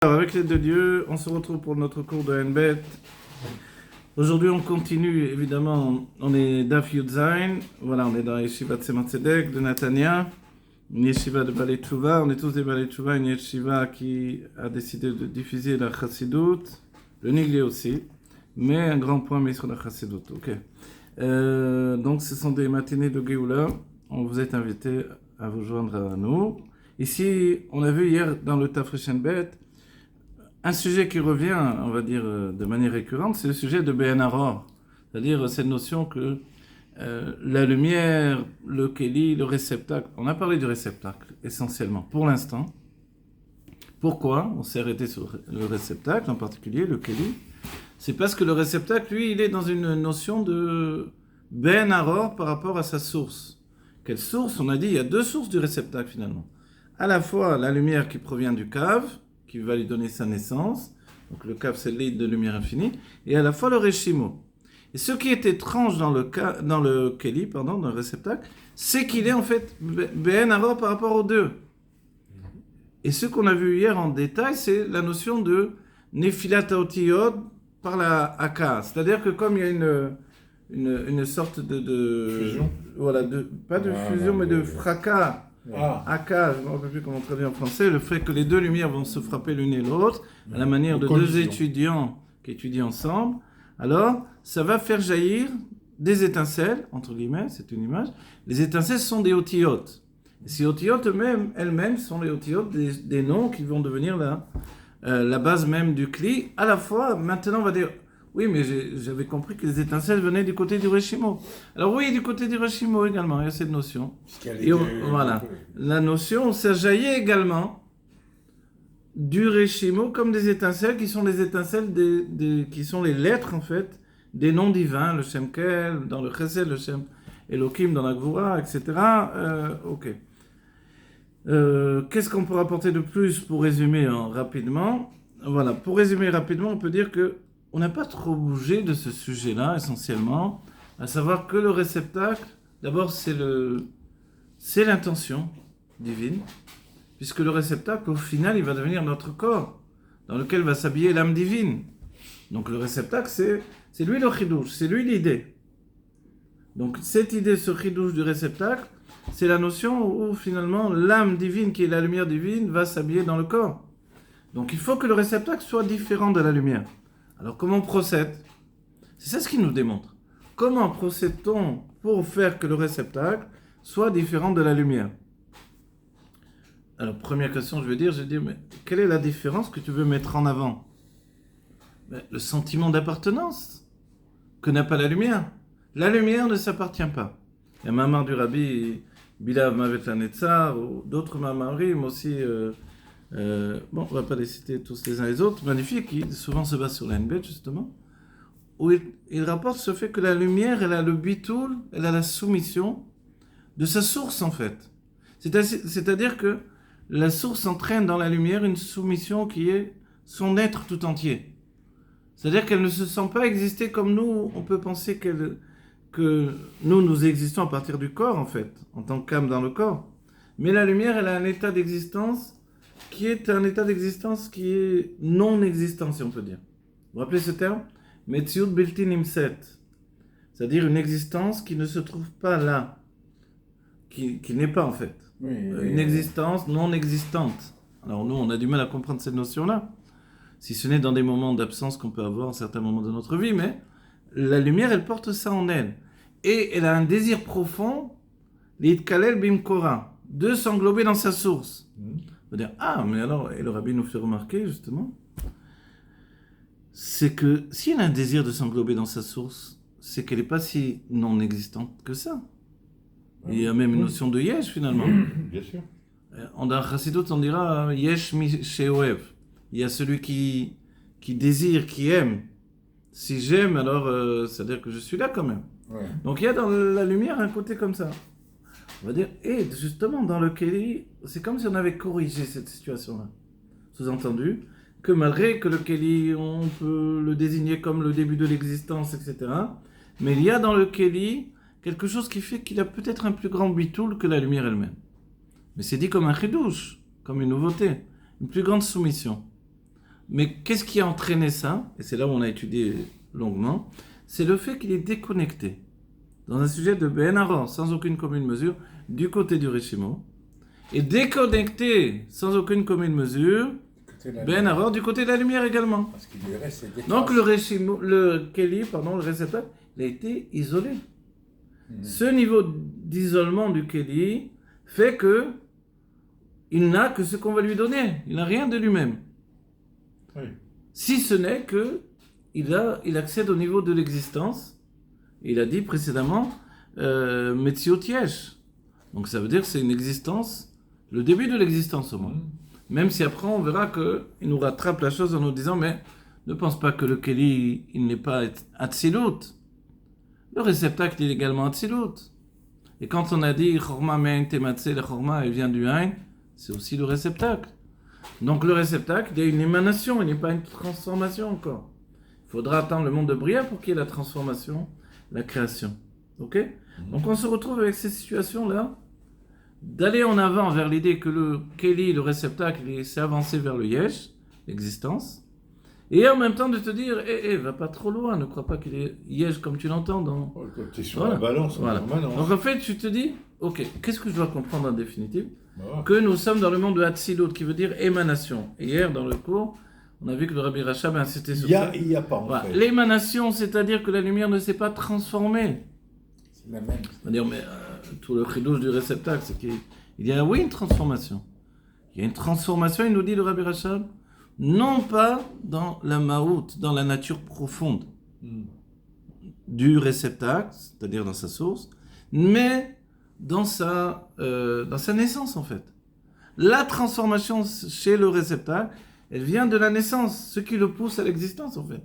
Alors, avec l'aide de Dieu, on se retrouve pour notre cours de Henbet. Aujourd'hui, on continue, évidemment, on est Daf Yud Zayin. Voilà, on est dans la yeshiva de Tzemach Tzedek, de Natania, une yeshiva de Balei Tshuva. On est tous des Balei Tshuva, une yeshiva qui a décidé de diffuser la Chassidut, le Nigli aussi, mais un grand point mis sur la Chassidut. Ok. Donc, ce sont des matinées de Géoula. On vous est invité à vous joindre à nous. Ici, on a vu hier dans le Tafresh Henbet un sujet qui revient, on va dire, de manière récurrente, c'est le sujet de Ben Aror. C'est-à-dire cette notion que la lumière, le kéli, le réceptacle, on a parlé du réceptacle essentiellement pour l'instant. Pourquoi on s'est arrêté sur le réceptacle, en particulier le kéli? C'est parce que le réceptacle, lui, il est dans une notion de Ben Aror par rapport à sa source. Quelle source? On a dit, il y a deux sources du réceptacle finalement. À la fois la lumière qui provient du cave, qui va lui donner sa naissance. Donc le cave, c'est l'île de lumière infinie. Et à la fois le Reshimo. Et ce qui est étrange dans le Keli, dans le réceptacle, c'est qu'il est en fait Ben Aror par rapport aux deux. Et ce qu'on a vu hier en détail, c'est la notion de Nefilat Haotiyot par la Haka. C'est-à-dire que comme il y a une sorte de fusion. Voilà, pas de fusion, mais de fracas. Aka, je ne me rappelle plus comment traduire en français, le fait que les deux lumières vont se frapper l'une et l'autre, à la manière de deux étudiants qui étudient ensemble, alors ça va faire jaillir des étincelles, entre guillemets, c'est une image. Les étincelles sont des otiotes. Et ces otiotes elles-mêmes sont les otiotes des noms qui vont devenir la base même du Kli. À la fois, maintenant on va dire, oui, mais j'avais compris que les étincelles venaient du côté du Reshimo. Alors oui, du côté du Reshimo également, il y a cette notion. Et voilà, la notion, ça jaillit également du Reshimo comme des étincelles qui sont les étincelles qui sont les lettres en fait des noms divins, le Shem Kel dans le Chesed, le Shem Elohim dans la Gvura, etc. Ok. Qu'est-ce qu'on peut rapporter de plus pour résumer rapidement? Voilà, pour résumer rapidement, on peut dire que on n'a pas trop bougé de ce sujet-là, essentiellement, à savoir que le réceptacle, d'abord, c'est l'intention divine, puisque le réceptacle, au final, il va devenir notre corps, dans lequel va s'habiller l'âme divine. Donc le réceptacle, c'est lui le chidouche, c'est lui l'idée. Donc cette idée, ce chidouche du réceptacle, c'est la notion où, finalement, l'âme divine, qui est la lumière divine, va s'habiller dans le corps. Donc il faut que le réceptacle soit différent de la lumière. Alors comment on procède? C'est ça ce qu'il nous démontre. Comment procède-t-on pour faire que le réceptacle soit différent de la lumière? Alors première question, je vais dire, mais quelle est la différence que tu veux mettre en avant? Le sentiment d'appartenance que n'a pas la lumière. La lumière ne s'appartient pas. Il y a Mamar du Rabbi Bilav Mavet Lanetzar ou d'autres Mamarim aussi. Bon, on ne va pas les citer tous les uns les autres, magnifiques, qui souvent se basent sur la Henbet, justement, où il rapporte ce fait que la lumière, elle a le bitoul, elle a la soumission de sa source, en fait. C'est-à-dire que la source entraîne dans la lumière une soumission qui est son être tout entier. C'est-à-dire qu'elle ne se sent pas exister comme nous, on peut penser que nous existons à partir du corps, en fait, en tant qu'âme dans le corps. Mais la lumière, elle a un état d'existence qui est un état d'existence qui est non-existant, si on peut dire. Vous vous rappelez ce terme? Metziut Bilti Nimset. C'est-à-dire une existence qui ne se trouve pas là, qui n'est pas en fait. Oui, une existence non-existante. Alors nous, on a du mal à comprendre cette notion-là, si ce n'est dans des moments d'absence qu'on peut avoir à certains moments de notre vie, mais la lumière, elle porte ça en elle. Et elle a un désir profond, l'Itkalel Bimkora, de s'englober dans sa source. On va dire, mais alors, et le Rabbi nous fait remarquer, justement, c'est que si elle a un désir de s'englober dans sa source, c'est qu'elle n'est pas si non-existante que ça. Il y a même une notion de yesh, finalement. Bien sûr. Dans Chassidut, on dira, yesh mi sheoev. Il y a celui qui désire, qui aime. Si j'aime, alors, c'est-à-dire que je suis là quand même. Ouais. Donc il y a dans la lumière un côté comme ça. On va dire, et justement, dans le Keli, c'est comme si on avait corrigé cette situation-là. Sous-entendu, que malgré que le Keli, on peut le désigner comme le début de l'existence, etc., mais il y a dans le Keli quelque chose qui fait qu'il a peut-être un plus grand bitoul que la lumière elle-même. Mais c'est dit comme un chidouche, comme une nouveauté, une plus grande soumission. Mais qu'est-ce qui a entraîné ça? Et c'est là où on a étudié longuement. C'est le fait qu'il est déconnecté. Dans un sujet de Ben Aaron, sans aucune commune mesure, du côté du Rishimo. Et déconnecté, sans aucune commune mesure, Ben Aaron, du côté de la lumière également. Parce qu'il lui reste des Donc le Rishimo, le réceptacle, il a été isolé. Ce niveau d'isolement du Keli fait que il n'a que ce qu'on va lui donner. Il n'a rien de lui-même. Oui. Si ce n'est que il accède au niveau de l'existence. Il a dit précédemment Metziot Yesh. Donc ça veut dire que c'est une existence, le début de l'existence au moins. Même si après on verra qu'il nous rattrape la chose en nous disant mais ne pense pas que le Keli il n'est pas Atzilut. Le réceptacle il est également Atzilut. Et quand on a dit Chorma Me'ain Tematze, le Chorma il vient du Ain, c'est aussi le réceptacle. Donc le réceptacle il y a une émanation, il n'est pas une transformation encore. Il faudra attendre le monde de Bria pour qu'il y ait la transformation, la création. Ok? Donc on se retrouve avec ces situations-là, d'aller en avant vers l'idée que le Keli, le réceptacle, il s'est avancé vers le Yesh, l'existence, et en même temps de te dire, va pas trop loin, ne crois pas qu'il est Yesh comme tu l'entends dans... Tu es sur la balance, voilà. permanence. Donc en fait, tu te dis, ok, qu'est-ce que je dois comprendre en définitive? Que nous sommes dans le monde de Hatzilut, qui veut dire émanation. Et hier, dans le cours, on a vu que le Rabbi Rachab a insisté sur ça. Il n'y a pas en fait. L'émanation, c'est-à-dire que la lumière ne s'est pas transformée. C'est la même. C'est-à-dire, mais tout le chidouche du réceptacle, c'est qu'il y a, oui, une transformation. Il y a une transformation, il nous dit le Rabbi Rachab, non pas dans la maout, dans la nature profonde du réceptacle, c'est-à-dire dans sa source, mais dans sa naissance en fait. La transformation chez le réceptacle, elle vient de la naissance, ce qui le pousse à l'existence en fait.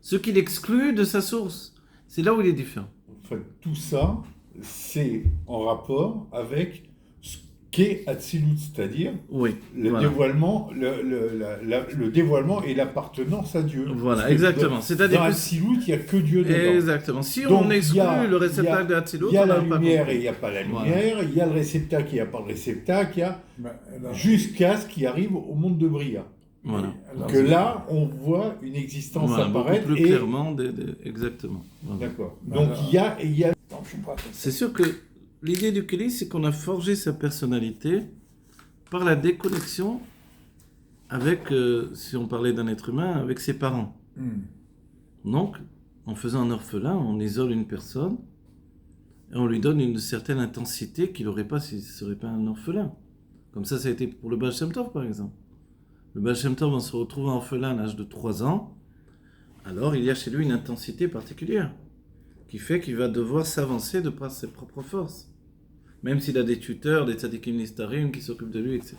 Ce qui l'exclut de sa source. C'est là où il est différent. En fait, tout ça, c'est en rapport avec ce qu'est Hatzilut, c'est-à-dire le dévoilement, le dévoilement et l'appartenance à Dieu. Voilà, exactement. C'est-à-dire dans Hatzilut, il n'y a que Dieu dedans. Exactement. Si donc, on exclut le réceptacle de Hatzilut, il y a la lumière et il n'y a pas la lumière, il y a le réceptacle et il n'y a pas le réceptacle, il y a jusqu'à ce qui arrive au monde de Bria. Voilà. Que là, on voit une existence apparaître. Beaucoup plus clairement, exactement. Voilà. D'accord. Donc il y a... C'est sûr que l'idée du Keli, c'est qu'on a forgé sa personnalité par la déconnexion avec, si on parlait d'un être humain, avec ses parents. Donc, en faisant un orphelin, on isole une personne et on lui donne une certaine intensité qu'il n'aurait pas s'il ne serait pas un orphelin. Comme ça a été pour le Baal Shem Tov, par exemple. Le Baal Shem Tov, on se retrouve orphelin à l'âge de 3 ans, alors il y a chez lui une intensité particulière qui fait qu'il va devoir s'avancer de par ses propres forces. Même s'il a des tuteurs, des tzadikim nistarim qui s'occupent de lui, etc.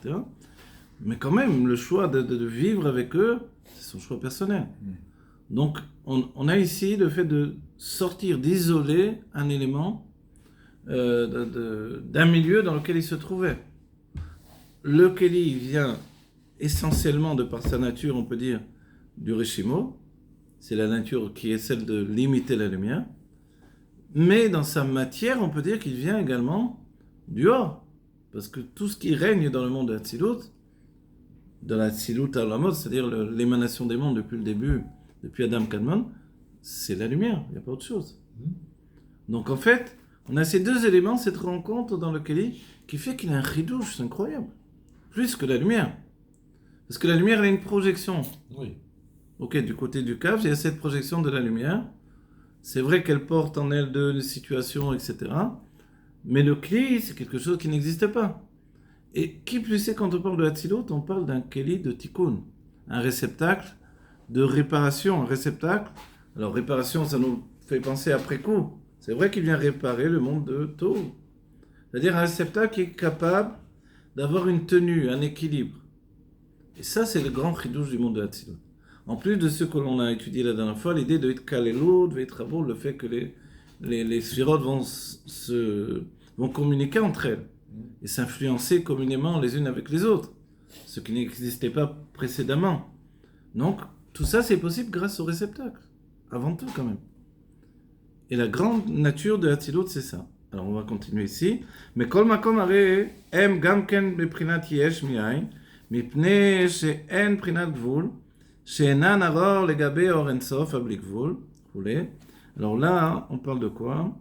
Mais quand même, le choix de vivre avec eux, c'est son choix personnel. Donc, on a ici le fait de sortir, d'isoler un élément d'un milieu dans lequel il se trouvait. Le Keli vient essentiellement, de par sa nature, on peut dire, du Rishimo. C'est la nature qui est celle de limiter la lumière. Mais dans sa matière, on peut dire qu'il vient également du Or. Parce que tout ce qui règne dans le monde de Hatzilut, de la Hatzilut à la mode, c'est-à-dire l'émanation des mondes depuis le début, depuis Adam Kadmon, c'est la lumière, il n'y a pas autre chose. Donc en fait, on a ces deux éléments, cette rencontre dans le Keli, qui fait qu'il a un chidouche, c'est incroyable. Plus que la lumière. Parce que la lumière, elle a une projection. Oui. Ok, du côté du cave, il y a cette projection de la lumière. C'est vrai qu'elle porte en elle de situations, etc. Mais le Keli, c'est quelque chose qui n'existe pas. Et qui plus est, quand on parle de Hatzilut, on parle d'un Keli de Tikkun. Un réceptacle de réparation, un réceptacle. Alors, réparation, ça nous fait penser après coup. C'est vrai qu'il vient réparer le monde de Tohu. C'est-à-dire un réceptacle qui est capable d'avoir une tenue, un équilibre. Et ça, c'est le grand chidouche du monde de Hatzilut. En plus de ce que l'on a étudié la dernière fois, l'idée de Itkalelot, de Vitrabo, le fait que les sphirotes vont communiquer entre elles et s'influencer communément les unes avec les autres, ce qui n'existait pas précédemment. Donc, tout ça, c'est possible grâce au réceptacle, avant tout quand même. Et la grande nature de Hatzilut, c'est ça. Alors, on va continuer ici. Mais kol makom hare em gam ken beprinat yesh mi'ain, mipnei she'en prinat gvul, She'enan aror legabe or ensof abli gvul, alors là, on parle de quoi?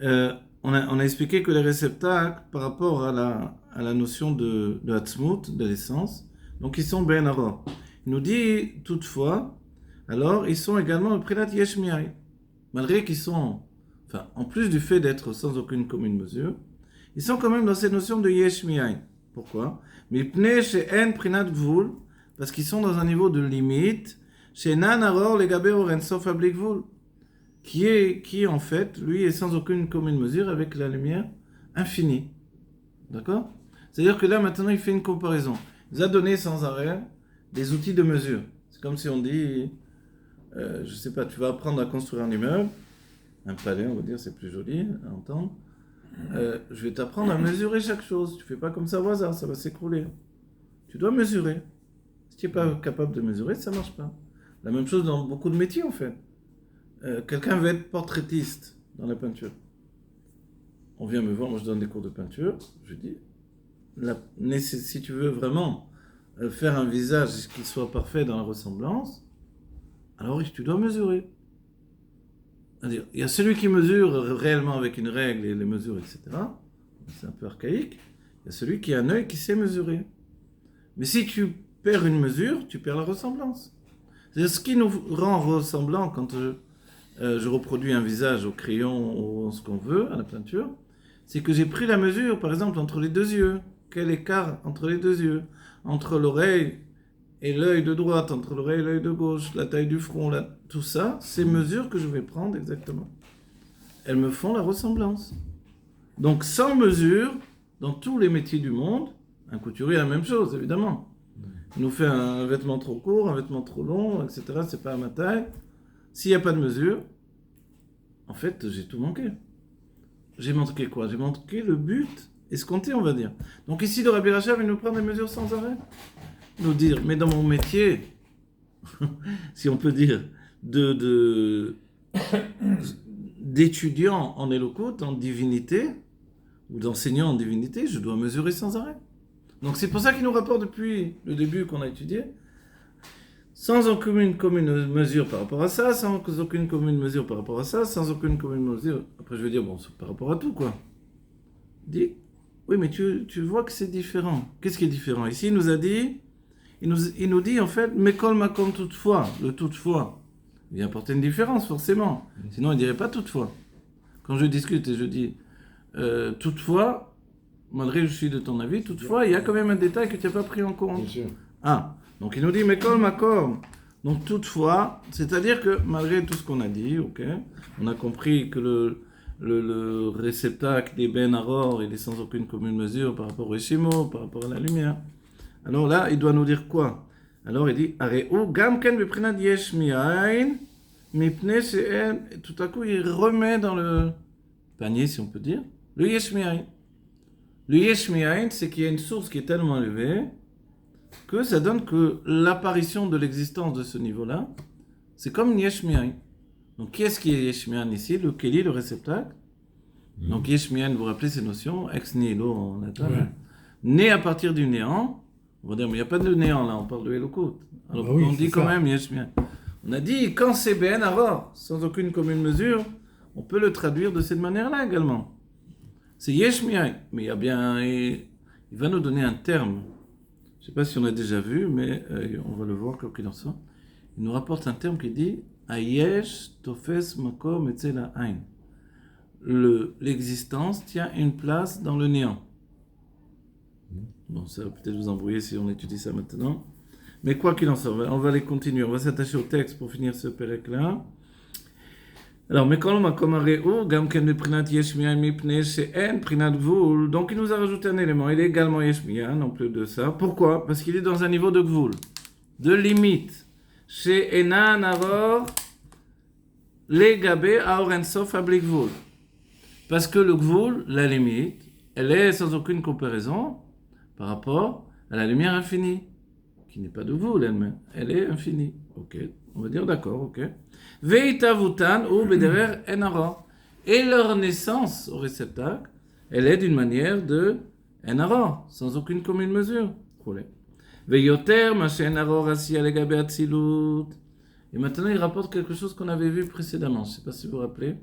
On a expliqué que les réceptacles, par rapport à la notion de Hatzmut, de l'essence, donc ils sont Ben Aror. Il nous dit toutefois, alors ils sont également le Prinat Yesh Mi'ai. Malgré qu'ils sont, enfin, en plus du fait d'être sans aucune commune mesure, ils sont quand même dans cette notion de Yesh Mi'ai. Pourquoi? Mipnei she'en Prinat Gvul, parce qu'ils sont dans un niveau de limite, she'enan aror legabe or ensof abli gvul, qui en fait, lui, est sans aucune commune mesure avec la lumière infinie. D'accord? C'est-à-dire que là, maintenant, il fait une comparaison. Il nous a donné sans arrêt des outils de mesure. C'est comme si on dit, je sais pas, tu vas apprendre à construire un immeuble, un palais, on va dire, c'est plus joli à entendre. Je vais t'apprendre à mesurer chaque chose. Tu fais pas comme ça au hasard, ça va s'écrouler. Tu dois mesurer. Si tu n'es pas capable de mesurer, ça marche pas. La même chose dans beaucoup de métiers, en fait. Quelqu'un veut être portraitiste dans la peinture. On vient me voir, moi je donne des cours de peinture, je dis, si tu veux vraiment faire un visage qui soit parfait dans la ressemblance, alors tu dois mesurer. C'est-à-dire, il y a celui qui mesure réellement avec une règle et les mesures, etc. C'est un peu archaïque. Il y a celui qui a un œil qui sait mesurer. Mais si tu perds une mesure, tu perds la ressemblance. C'est-à-dire, ce qui nous rend ressemblants quand je reproduis un visage au crayon ou ce qu'on veut, à la peinture, c'est que j'ai pris la mesure, par exemple, entre les deux yeux. Quel écart entre les deux yeux? Entre l'oreille et l'œil de droite, entre l'oreille et l'œil de gauche, la taille du front, tout ça, ces mesures que je vais prendre exactement, elles me font la ressemblance. Donc, sans mesure, dans tous les métiers du monde, un couturier a la même chose, évidemment. Il nous fait un vêtement trop court, un vêtement trop long, etc. C'est pas à ma taille. S'il n'y a pas de mesure, en fait, j'ai tout manqué. J'ai manqué quoi? J'ai manqué le but escompté, on va dire. Donc ici, le Rabbi Rachav, il nous prend des mesures sans arrêt. Nous dire, mais dans mon métier, si on peut dire, d'étudiant en Elokut, en divinité, ou d'enseignant en divinité, je dois mesurer sans arrêt. Donc c'est pour ça qu'il nous rapporte depuis le début qu'on a étudié, sans aucune commune mesure par rapport à ça, sans aucune commune mesure par rapport à ça, sans aucune commune mesure. Après je vais dire, bon, c'est par rapport à tout, quoi. Il dit, oui, mais tu vois que c'est différent. Qu'est-ce qui est différent? Ici, il nous a dit, il nous dit en fait, mais kol makom toutefois, le toutefois, il apporte une différence, forcément. Sinon, il ne dirait pas toutefois. Quand je discute et je dis, toutefois, malgré que je suis de ton avis, toutefois, il y a quand même un détail que tu n'as pas pris en compte. Bien sûr. Ah, donc il nous dit, mais kol makom. Donc toutefois, c'est-à-dire que malgré tout ce qu'on a dit, ok, on a compris que le réceptacle des Ben Aror, il est sans aucune commune mesure par rapport au Eshimo, par rapport à la lumière. Alors là, il doit nous dire quoi? Alors il dit, Areu gam ken beprinat yesh mi'ain, mipnei she'en. Tout à coup, il remet dans le panier, si on peut dire, le yesh mi'ain. Le yesh mi'ain, c'est qu'il y a une source qui est tellement élevée que ça donne que l'apparition de l'existence de ce niveau-là, c'est comme yesh mi'ain. Donc, qui est-ce qui est yesh mi'ain ici? Le keli, le réceptacle. Donc, yesh mi'ain, vous vous rappelez ces notions, ex nihilo en latin. Ouais. Né à partir du néant. On va dire, mais il n'y a pas de néant là, on parle de Elokut. Alors, on dit quand même yesh mi'ain. On a dit, quand c'est Ben Aror, sans aucune commune mesure, on peut le traduire de cette manière-là également. C'est yesh mi'ain. Mais il y a bien. Il va nous donner un terme. Je ne sais pas si on a déjà vu, mais on va le voir quoi qu'il en soit. Il nous rapporte un terme qui dit Ayesh tofes makom etzel ha'ain. L'existence tient une place dans le néant. Bon, ça va peut-être vous embrouiller si on étudie ça maintenant. Mais quoi qu'il en soit, on va aller continuer. On va s'attacher au texte pour finir ce pérec-là. Alors, Mekol makom areu, gam ken beprinat yesh mi'ain mipnei she'en prinat gvul. Donc, il nous a rajouté un élément. Il est également yesh mi'ain, en plus de ça. Pourquoi? Parce qu'il est dans un niveau de gvul, de limite. She'enan aror legabe aor ensof abli gvul. Parce que le gvul, la limite, elle est sans aucune comparaison par rapport à la lumière infinie, qui n'est pas de gvul elle-même. Elle est infinie. Ok, on va dire d'accord, ok. Veitavutan ou bederer enara. Et leur naissance au réceptacle, elle est d'une manière de enara, sans aucune commune mesure. Veyoter, Mashen Aror Asiya Legabe Atzilut. Et maintenant, il rapporte quelque chose qu'on avait vu précédemment. Je ne sais pas si vous vous rappelez.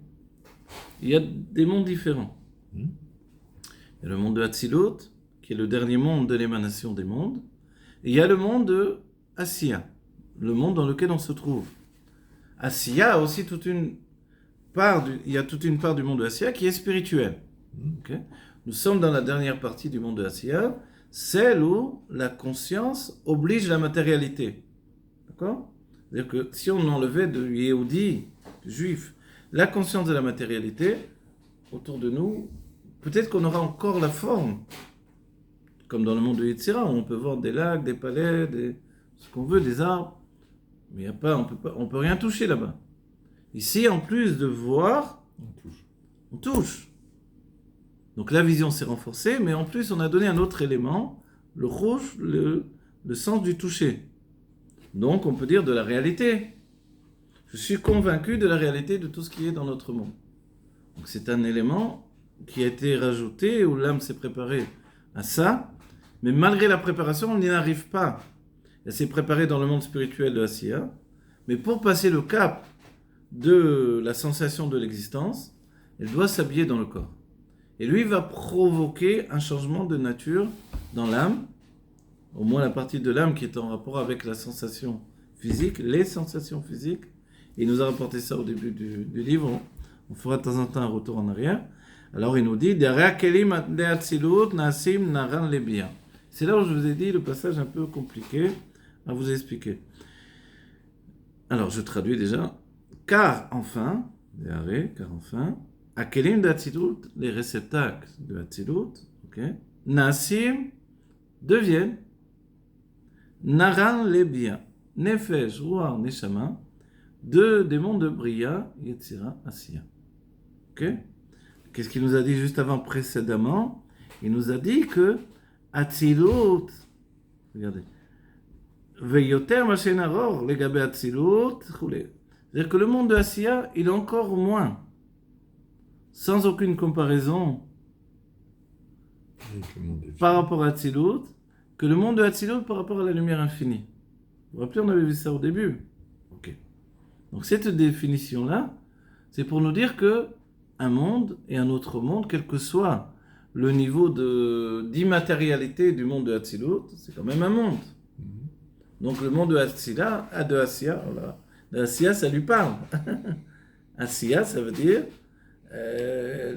Il y a des mondes différents. Il y a le monde de Atzilut, qui est le dernier monde de l'émanation des mondes. Et il y a le monde de Asiya, le monde dans lequel on se trouve. Asiya a aussi toute une part du monde de Asiya qui est spirituelle. Okay? Nous sommes dans la dernière partie du monde de Asiya, celle où la conscience oblige la matérialité. D'accord ? C'est-à-dire que si on enlevait de Yehudi, juif, la conscience de la matérialité, autour de nous, peut-être qu'on aura encore la forme, comme dans le monde de Yetzira, où on peut voir des lacs, des palais, ce qu'on veut, des arbres, mais y a pas, on peut rien toucher là-bas. Ici, en plus de voir, on touche. Donc la vision s'est renforcée, mais en plus on a donné un autre élément, le rouge, le sens du toucher. Donc on peut dire de la réalité. Je suis convaincu de la réalité de tout ce qui est dans notre monde. Donc c'est un élément qui a été rajouté, où l'âme s'est préparée à ça, mais malgré la préparation, on n'y arrive pas. Elle s'est préparée dans le monde spirituel de Asiya, mais pour passer le cap de la sensation de l'existence, elle doit s'habiller dans le corps. Et lui va provoquer un changement de nature dans l'âme, au moins la partie de l'âme qui est en rapport avec la sensation physique, les sensations physiques. Il nous a rapporté ça au début du livre, on fera de temps en temps un retour en arrière. Alors il nous dit, c'est là où je vous ai dit le passage un peu compliqué à vous expliquer. Alors je traduis déjà, car enfin, Akelim d'Atzilut, les réceptacles de Atzilut, Nasim deviennent Naran Lebia, Nefesh, Ruach, Neshama, des mondes de Bria, Yetzira, Asiya. Qu'est-ce qu'il nous a dit juste avant, précédemment? Il nous a dit que Atzilut, regardez, Veyoter Mashen Aror, Legabe Atzilut, c'est-à-dire que le monde de Asiya, il est encore moins, sans aucune comparaison par rapport à Atzilut, que le monde de Atzilut par rapport à la lumière infinie. Vous vous rappelez, on avait vu ça au début. Donc cette définition-là, c'est pour nous dire que un monde et un autre monde, quel que soit le niveau d'immatérialité du monde de Atzilut, c'est quand même un monde. Donc le monde de Asiya, de Asiya, ça lui parle. Asiya, ça veut dire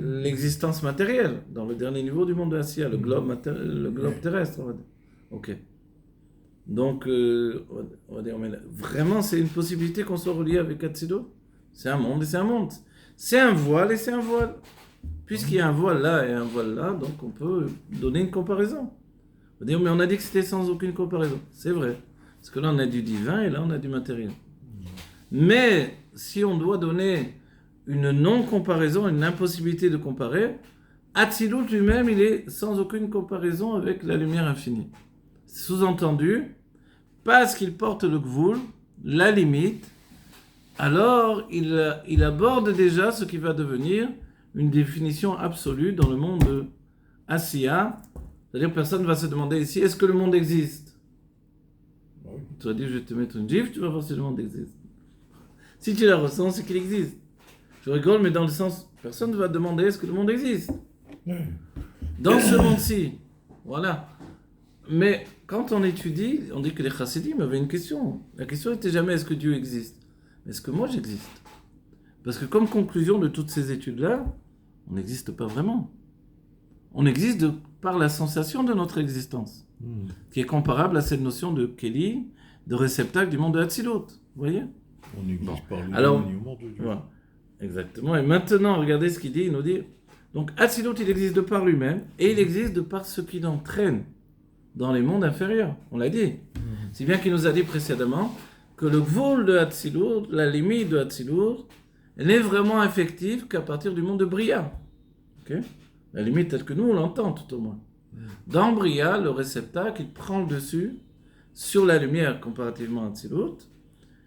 l'existence matérielle, dans le dernier niveau du monde de Asiya, le globe terrestre, on va dire. Ok. Donc, on va dire, vraiment, c'est une possibilité qu'on soit relié avec Atzilut. C'est un monde et c'est un monde. C'est un voile et c'est un voile. Puisqu'il y a un voile là et un voile là, donc on peut donner une comparaison. On va dire, mais on a dit que c'était sans aucune comparaison. C'est vrai. Parce que là, on a du divin et là, on a du matériel. Mais, si on doit donner une non-comparaison, une impossibilité de comparer, Atzilut lui-même, il est sans aucune comparaison avec la lumière infinie. Sous-entendu, parce qu'il porte le gvoul, la limite, alors il aborde déjà ce qui va devenir une définition absolue dans le monde de Asiya. C'est-à-dire personne ne va se demander ici, est-ce que le monde existe? Tu vas dire, je vais te mettre une gifle, tu vas voir si le monde existe. Si tu la ressens, c'est qu'il existe. Je rigole, mais dans le sens, personne ne va demander, est-ce que le monde existe? Dans ce monde-ci, voilà. Mais quand on étudie, on dit que les chassidim avaient une question. La question n'était jamais est-ce que Dieu existe, mais est-ce que moi j'existe? Parce que comme conclusion de toutes ces études-là, on n'existe pas vraiment. On existe par la sensation de notre existence, qui est comparable à cette notion de Keli, de réceptacle du monde de Hatzilut. Vous voyez? On existe par l'éloignement de Dieu. Voilà. Exactement. Et maintenant, regardez ce qu'il dit. Il nous dit, donc Hatzilut, il existe de par lui-même, et il existe de par ce qui l'entraîne dans les mondes inférieurs. On l'a dit. Si bien qu'il nous a dit précédemment que le gvoul de Hatzilut, la limite de Hatzilut, elle n'est vraiment effective qu'à partir du monde de Bria. Okay? La limite telle que nous, on l'entend tout au moins. Dans Bria, le réceptacle, il prend le dessus sur la lumière comparativement à Hatzilut,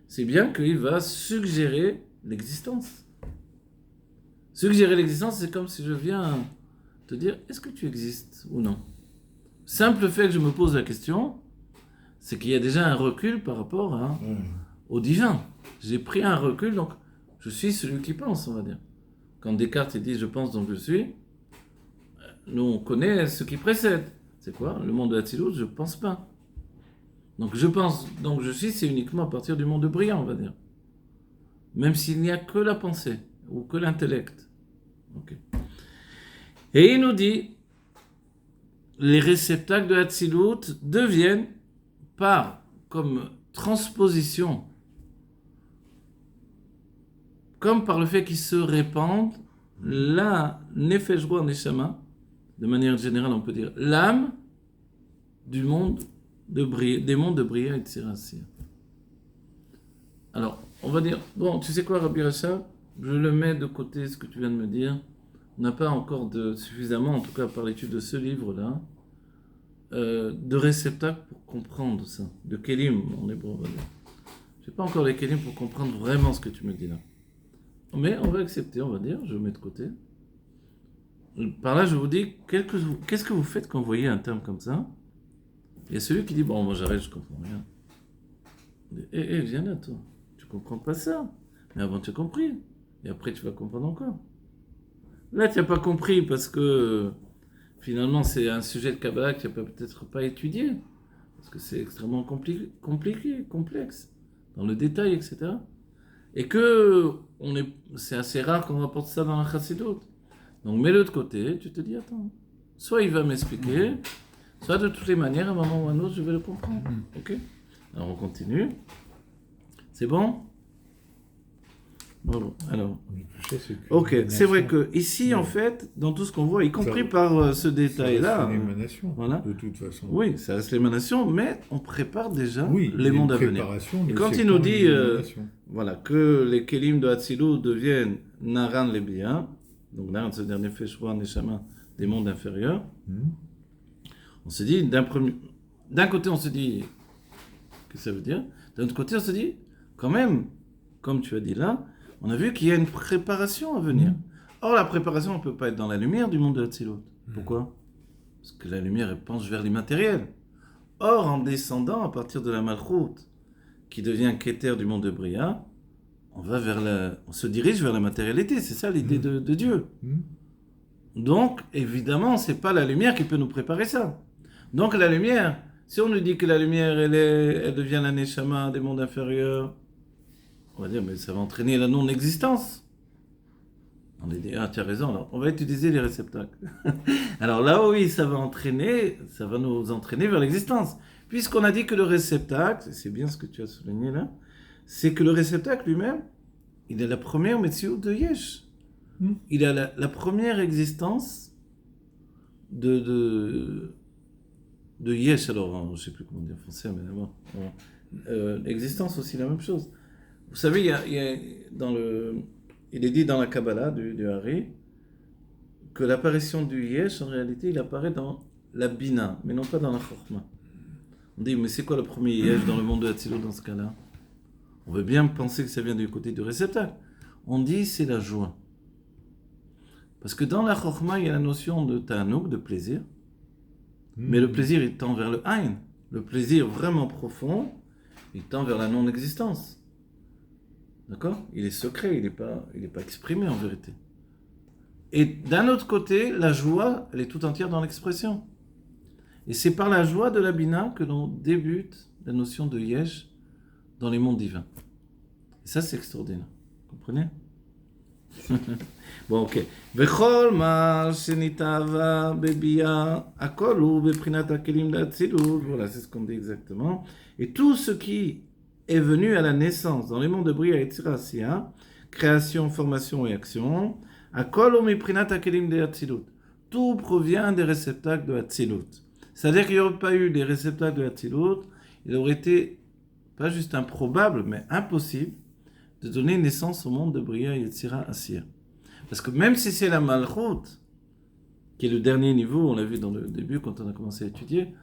c'est bien qu'il va suggérer l'existence. Suggérer l'existence, c'est comme si je viens te dire, est-ce que tu existes ou non? Simple fait que je me pose la question, c'est qu'il y a déjà un recul par rapport au divin. J'ai pris un recul, donc je suis celui qui pense, on va dire. Quand Descartes dit « je pense donc je suis », nous on connaît ce qui précède. C'est quoi? Le monde de Hatzilut, je ne pense pas. Donc je pense, donc je suis, c'est uniquement à partir du monde brillant, on va dire. Même s'il n'y a que la pensée, ou que l'intellect. Okay. Et il nous dit, les réceptacles de Hatzilut deviennent, comme transposition, comme par le fait qu'ils se répandent, la Nefesh Ruach Neshama, de manière générale, on peut dire l'âme du monde des mondes de Bria et de Sirassia. Alors, on va dire, bon, tu sais quoi, Rabbi Rachab, je le mets de côté, ce que tu viens de me dire. On n'a pas encore suffisamment, en tout cas par l'étude de ce livre-là, de réceptacles pour comprendre ça, de kelim en hébreu, on va dire. Je n'ai pas encore les kelim pour comprendre vraiment ce que tu me dis là. Mais on va accepter, on va dire, je le mets de côté. Par là, je vous dis, qu'est-ce que vous faites quand vous voyez un terme comme ça? Il y a celui qui dit, bon, moi j'arrête, je comprends rien. Viens là, toi. Tu comprends pas ça. Mais avant, tu as compris. Et après, tu vas comprendre encore. Là, tu n'as pas compris parce que finalement, c'est un sujet de Kabbalah que tu n'as peut-être pas étudié. Parce que c'est extrêmement compliqué, complexe, dans le détail, etc. Et que c'est assez rare qu'on rapporte ça dans la Chassidut. Donc, mets-le de côté, tu te dis, attends, soit il va m'expliquer, soit de toutes les manières, à un moment ou à un autre, je vais le comprendre. Ok? Alors, on continue. C'est bon? Bon, alors. Ok, c'est vrai que ici, en fait, dans tout ce qu'on voit, y compris par ce détail-là. C'est l'émanation, voilà. De toute façon. Oui, ça reste l'émanation, mais on prépare déjà les mondes à venir. Et quand il nous dit voilà, que les kelim de Hatzilut deviennent Naran les Bia, donc Naran, ce dernier Nefesh Ruach Neshama des mondes inférieurs, on se dit, d'un côté, on se dit, qu'est-ce que ça veut dire? D'un autre côté, on se dit, quand même, comme tu as dit là, on a vu qu'il y a une préparation à venir. Or, la préparation, on ne peut pas être dans la lumière du monde de Hatzilut. Pourquoi? Parce que la lumière, elle penche vers l'immatériel. Or, en descendant à partir de la Malchut, qui devient Keter du monde de Bria, on se dirige vers la matérialité. C'est ça l'idée de Dieu. Donc, évidemment, ce n'est pas la lumière qui peut nous préparer ça. Donc, la lumière, si on nous dit que la lumière, elle devient la Neshama des mondes inférieurs, on va dire, mais ça va entraîner la non-existence. On dit, tu as raison, alors on va utiliser les réceptacles. Alors là, oui, ça va nous entraîner vers l'existence. Puisqu'on a dit que le réceptacle, c'est bien ce que tu as souligné là, c'est que le réceptacle lui-même, il est la première Metsiout de Yesh. Il a la première existence de Yesh. Alors, je ne sais plus comment dire en français, mais d'abord. L'existence aussi, la même chose. Vous savez, il est dit dans la Kabbalah du Hari que l'apparition du Yesh, en réalité, il apparaît dans la Bina, mais non pas dans la Chokhmah. On dit, mais c'est quoi le premier Yesh dans le monde de Hatzilut dans ce cas-là? On veut bien penser que ça vient du côté du réceptacle. On dit, c'est la joie. Parce que dans la Chokhmah, il y a la notion de Ta'anouk, de plaisir. Mais le plaisir, il tend vers le Aïn. Le plaisir vraiment profond, il tend vers la non-existence. D'accord? Il est secret, il n'est pas exprimé en vérité. Et d'un autre côté, la joie, elle est tout entière dans l'expression. Et c'est par la joie de la Bina que l'on débute la notion de Yesh dans les mondes divins. Et ça, c'est extraordinaire. Vous comprenez? Bon, ok. Vechol mar shenitava bebia akol hu beprinat hakelim d'Hatzilut. Voilà, c'est ce qu'on dit exactement. Et tout ce qui est venu à la naissance dans les mondes de Bria et Sirassia, création, formation et action, akol hu beprinat hakelim d'Hatzilut. Tout provient des réceptacles de Hatzilut. C'est-à-dire qu'il n'y aurait pas eu les réceptacles de Hatzilut, il aurait été pas juste improbable, mais impossible de donner naissance au monde de Bria et Sirassia. Parce que même si c'est la Malchut, qui est le dernier niveau, on l'a vu dans le début quand on a commencé à étudier,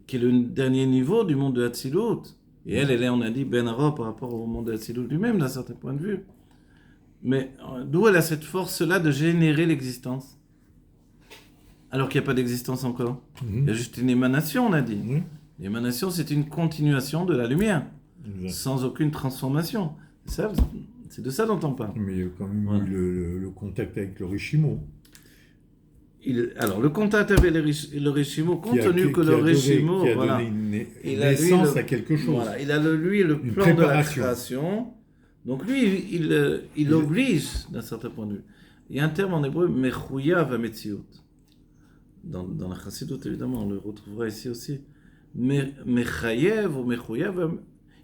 qui est le dernier niveau du monde de Hatzilut, et elle est, on a dit, Ben Hara par rapport au monde de Hatzilut lui-même, d'un certain point de vue. Mais d'où elle a cette force-là de générer l'existence? Alors qu'il n'y a pas d'existence encore. Il y a juste une émanation, on a dit. Il L'émanation, c'est une continuation de la lumière, Exact. sans aucune transformation. C'est de ça dont on parle. Mais il y a quand même eu le contact avec le Rishimo. Alors, le contact avec le Rishimo, compte tenu que le Rishimo, il a naissance à quelque chose. Voilà, il a le plan de la création. Donc lui, il oblige, d'un certain point de vue. Il y a un terme en hébreu, mechouyav hametziut. Dans la Chassidut, évidemment, on le retrouvera ici aussi. Mechayev ou mechouyav,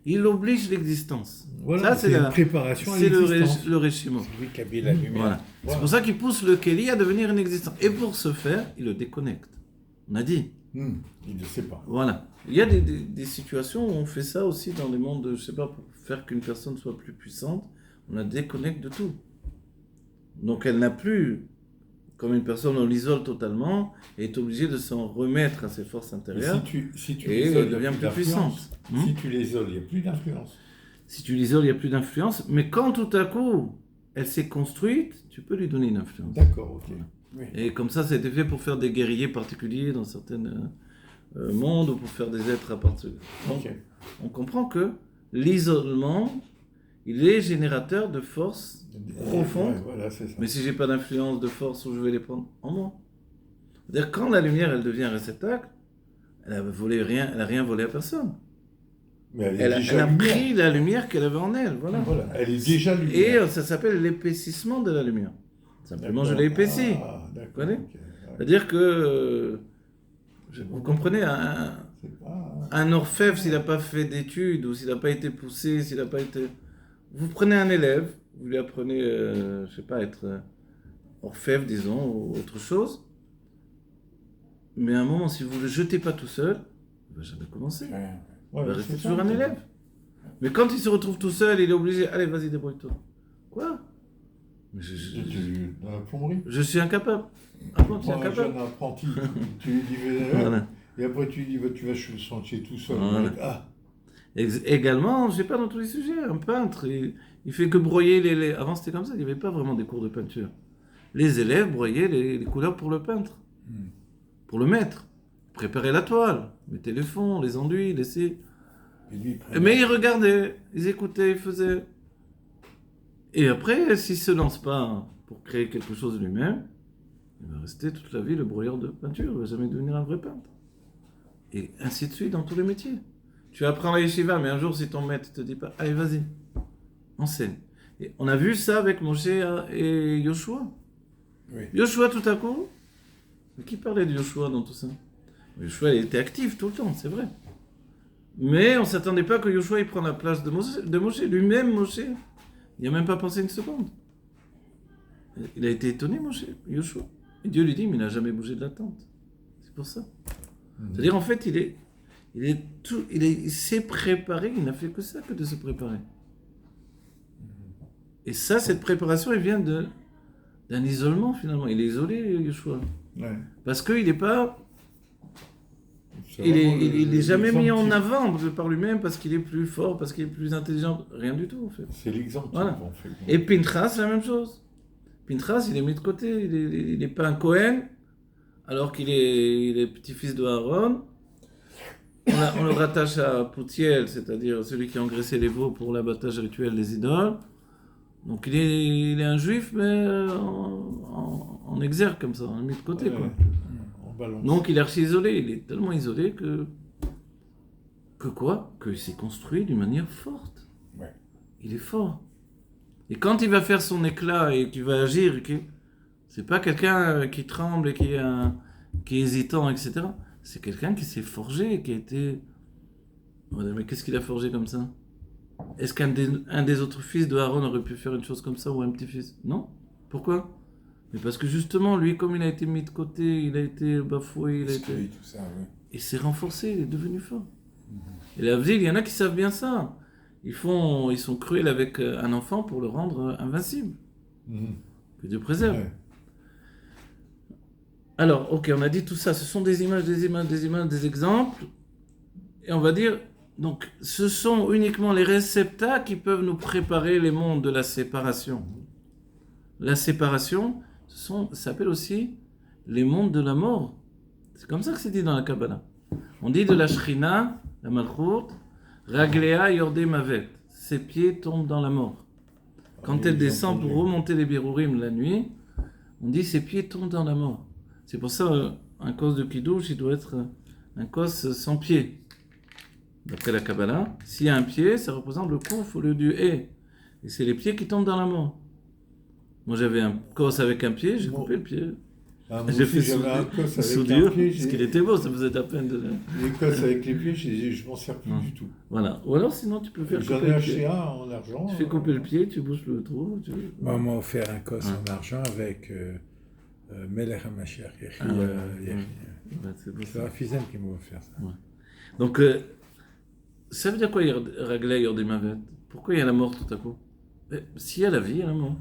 il oblige l'existence. Voilà, c'est une préparation à l'existence. C'est le Rishimo. C'est lui qui habille la lumière. Voilà. C'est pour ça qu'il pousse le Kéli à devenir une existence. Et pour ce faire, il le déconnecte. On a dit. Il ne sait pas. Voilà. Il y a des situations où on fait ça aussi dans les mondes, je ne sais pas, pour faire qu'une personne soit plus puissante, on la déconnecte de tout. Donc elle n'a plus, comme une personne, on l'isole totalement et est obligée de s'en remettre à ses forces intérieures. Si tu et elle devient plus puissante. Si tu l'isoles, il n'y a plus d'influence. Si tu l'isoles, il n'y a plus d'influence. Mais quand tout à coup, elle s'est construite, tu peux lui donner une influence. D'accord, ok. Voilà. Oui. Et comme ça a été fait pour faire des guerriers particuliers dans certains mondes ou pour faire des êtres à partir. Donc, on comprend que l'isolement, il est générateur de forces profondes. Voilà, c'est ça. Mais si j'ai pas d'influence, de force, où je vais les prendre en moi. C'est-à-dire quand la lumière, elle devient réceptacle, elle a rien volé à personne. Mais elle a pris la lumière qu'elle avait en elle. Voilà. Elle est déjà lumière. Et ça s'appelle l'épaississement de la lumière. Simplement, je l'ai épaissi. Vous comprenez ? C'est-à-dire que, vous comprenez, un orfèvre, s'il n'a pas fait d'études, ou s'il n'a pas été poussé, s'il n'a pas été... Vous prenez un élève, vous lui apprenez, je ne sais pas, être orfèvre, disons, ou autre chose, mais à un moment, si vous ne le jetez pas tout seul, il ne va jamais commencer. Il va rester toujours un élève. Mais quand il se retrouve tout seul, il est obligé, allez, vas-y, débrouille-toi. Quoi ? Dans la plomberie. Je suis incapable. Ah bon, tu es incapable ? Jeune apprenti, tu lui dis, et après tu lui dis, tu vas sur le sentier tout seul. Voilà. Également, je ne sais pas dans tous les sujets, un peintre, il fait que broyer les... Avant c'était comme ça, il n'y avait pas vraiment des cours de peinture. Les élèves broyaient les couleurs pour le peintre, pour le maître. Préparaient la toile, mettaient les fonds, les enduits, les cils. Mais ils regardaient, ils écoutaient, ils faisaient... Et après, s'il ne se lance pas pour créer quelque chose de lui-même, il va rester toute la vie le broyeur de peinture, il ne va jamais devenir un vrai peintre. Et ainsi de suite dans tous les métiers. Tu apprends la yeshiva, mais un jour, si ton maître ne te dit pas, allez, vas-y, enseigne. Et on a vu ça avec Moshe et Yoshua. Oui. Yoshua, tout à coup, mais qui parlait de Yoshua dans tout ça ? Yoshua, il était actif tout le temps, c'est vrai. Mais on ne s'attendait pas que Yoshua il prenne la place de Moshe. Lui-même, Moshe, il n'a même pas pensé une seconde. Il a été étonné, Yoshua. Et Dieu lui dit, mais il n'a jamais bougé de la tente. C'est pour ça. C'est-à-dire, en fait, il s'est préparé, il n'a fait que ça, que de se préparer. Et ça, cette préparation, elle vient d'un isolement, finalement. Il est isolé, Yoshua. Ouais. Parce qu'il n'est pas... Il n'est jamais mis en avant par lui-même parce qu'il est plus fort, parce qu'il est plus intelligent. Rien du tout, en fait. C'est l'exemple. Voilà. Et Pinchas, c'est la même chose. Pinchas, il est mis de côté. Il n'est pas un Cohen, alors qu'il est petit-fils de Aaron. On le rattache à Poutiel, c'est-à-dire celui qui a engraissé les veaux pour l'abattage rituel des idoles. Donc il est un juif, mais en exergue comme ça, on l'a mis de côté. Quoi. Donc il est archi isolé, il est tellement isolé que qu'il s'est construit d'une manière forte. Ouais. Il est fort. Et quand il va faire son éclat et qu'il va agir, c'est pas quelqu'un qui tremble et qui est hésitant, etc. C'est quelqu'un qui s'est forgé, qui a été... Mais qu'est-ce qu'il a forgé comme ça ? Est-ce qu'un des autres fils de Aaron aurait pu faire une chose comme ça, ou un petit-fils ? Non. Pourquoi ? Mais parce que justement, lui, comme il a été mis de côté, il a été bafoué, tout ça, oui. Il s'est renforcé, il est devenu fort. Et la ville, il y en a qui savent bien ça. Ils sont cruels avec un enfant pour le rendre invincible. Que Dieu préserve. Ouais. Alors, ok, on a dit tout ça. Ce sont des images, des exemples. Et on va dire, donc, ce sont uniquement les réceptacles qui peuvent nous préparer les mondes de la séparation. La séparation, ça s'appelle aussi les mondes de la mort. C'est comme ça que c'est dit dans la Kabbalah. On dit de la Shrina, la Malchut, Raglea Yordé Mavet. Ses pieds tombent dans la mort. Quand elle descend pour remonter les Birurim la nuit, on dit ses pieds tombent dans la mort. C'est pour ça, un cos de Kiddush, il doit être un cos sans pied. D'après la Kabbalah, s'il y a un pied, ça représente le kouf au lieu du hé. Et c'est les pieds qui tombent dans la mort. Moi, j'avais un cos avec un pied, j'ai coupé le pied. J'ai fait soudure, parce qu'il était beau, ça faisait à peine de... Les cosses avec les pieds, je m'en sers plus du tout. Voilà. Ou alors, sinon, tu peux faire couper le pied. J'en ai acheté un en argent. Tu fais couper le pied, tu bouges le trou. Moi, on m'a offert un cos en argent avec Melech HaMashiach. C'est Rafizem qui m'a offert ça. Ouais. Donc, ça veut dire quoi, Raglei Yordemavet? Pourquoi il y a la mort tout à coup? S'il y a la vie, il y a la mort.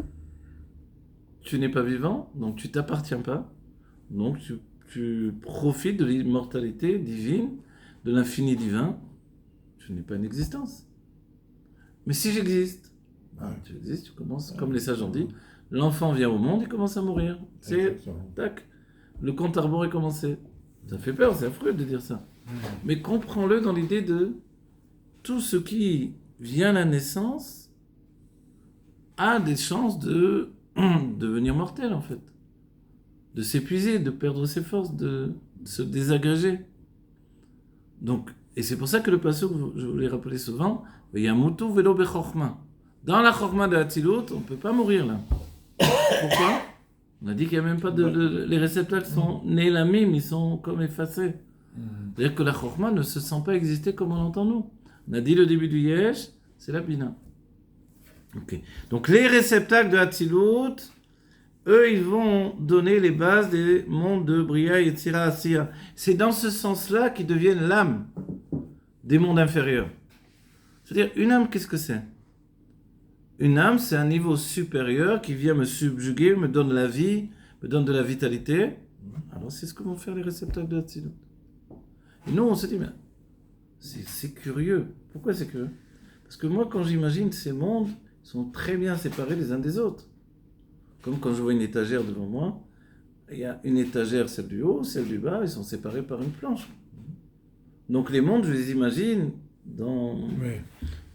Tu n'es pas vivant, donc tu t'appartiens pas. Donc tu profites de l'immortalité divine, de l'infini divin. Tu n'es pas une existence. Mais si j'existe, tu existes, tu commences, comme les sages ont dit, l'enfant vient au monde, il commence à mourir. C'est, tac, le compte à rebours est commencé. Ça fait peur, c'est affreux de dire ça. Mais comprends-le dans l'idée de tout ce qui vient à la naissance a des chances de devenir mortel en fait. De s'épuiser, de perdre ses forces, de se désagréger. Donc, et c'est pour ça que le passage, je vous l'ai rappelé souvent, Yamutu velo bechorma. Dans la chorma de Hatzilut, on ne peut pas mourir là. Pourquoi? On a dit qu'il n'y a même pas les réceptacles sont nés la mime, ils sont comme effacés. C'est-à-dire que la chorma ne se sent pas exister comme on l'entend nous. On a dit le début du yesh, c'est la bina. Okay. Donc les réceptacles de Hatzilut, eux, ils vont donner les bases des mondes de Bria, Yetzira, Asiya. C'est dans ce sens-là qu'ils deviennent l'âme des mondes inférieurs. C'est-à-dire, une âme, qu'est-ce que c'est? Une âme, c'est un niveau supérieur qui vient me subjuguer, me donne la vie, me donne de la vitalité. Alors, c'est ce que vont faire les réceptacles de Hatzilut. Et nous, on se dit, mais c'est curieux. Pourquoi c'est curieux? Parce que moi, quand j'imagine ces mondes, ils sont très bien séparés les uns des autres. Comme quand je vois une étagère devant moi, il y a une étagère, celle du haut, celle du bas, ils sont séparés par une planche. Donc les mondes, je les imagine dans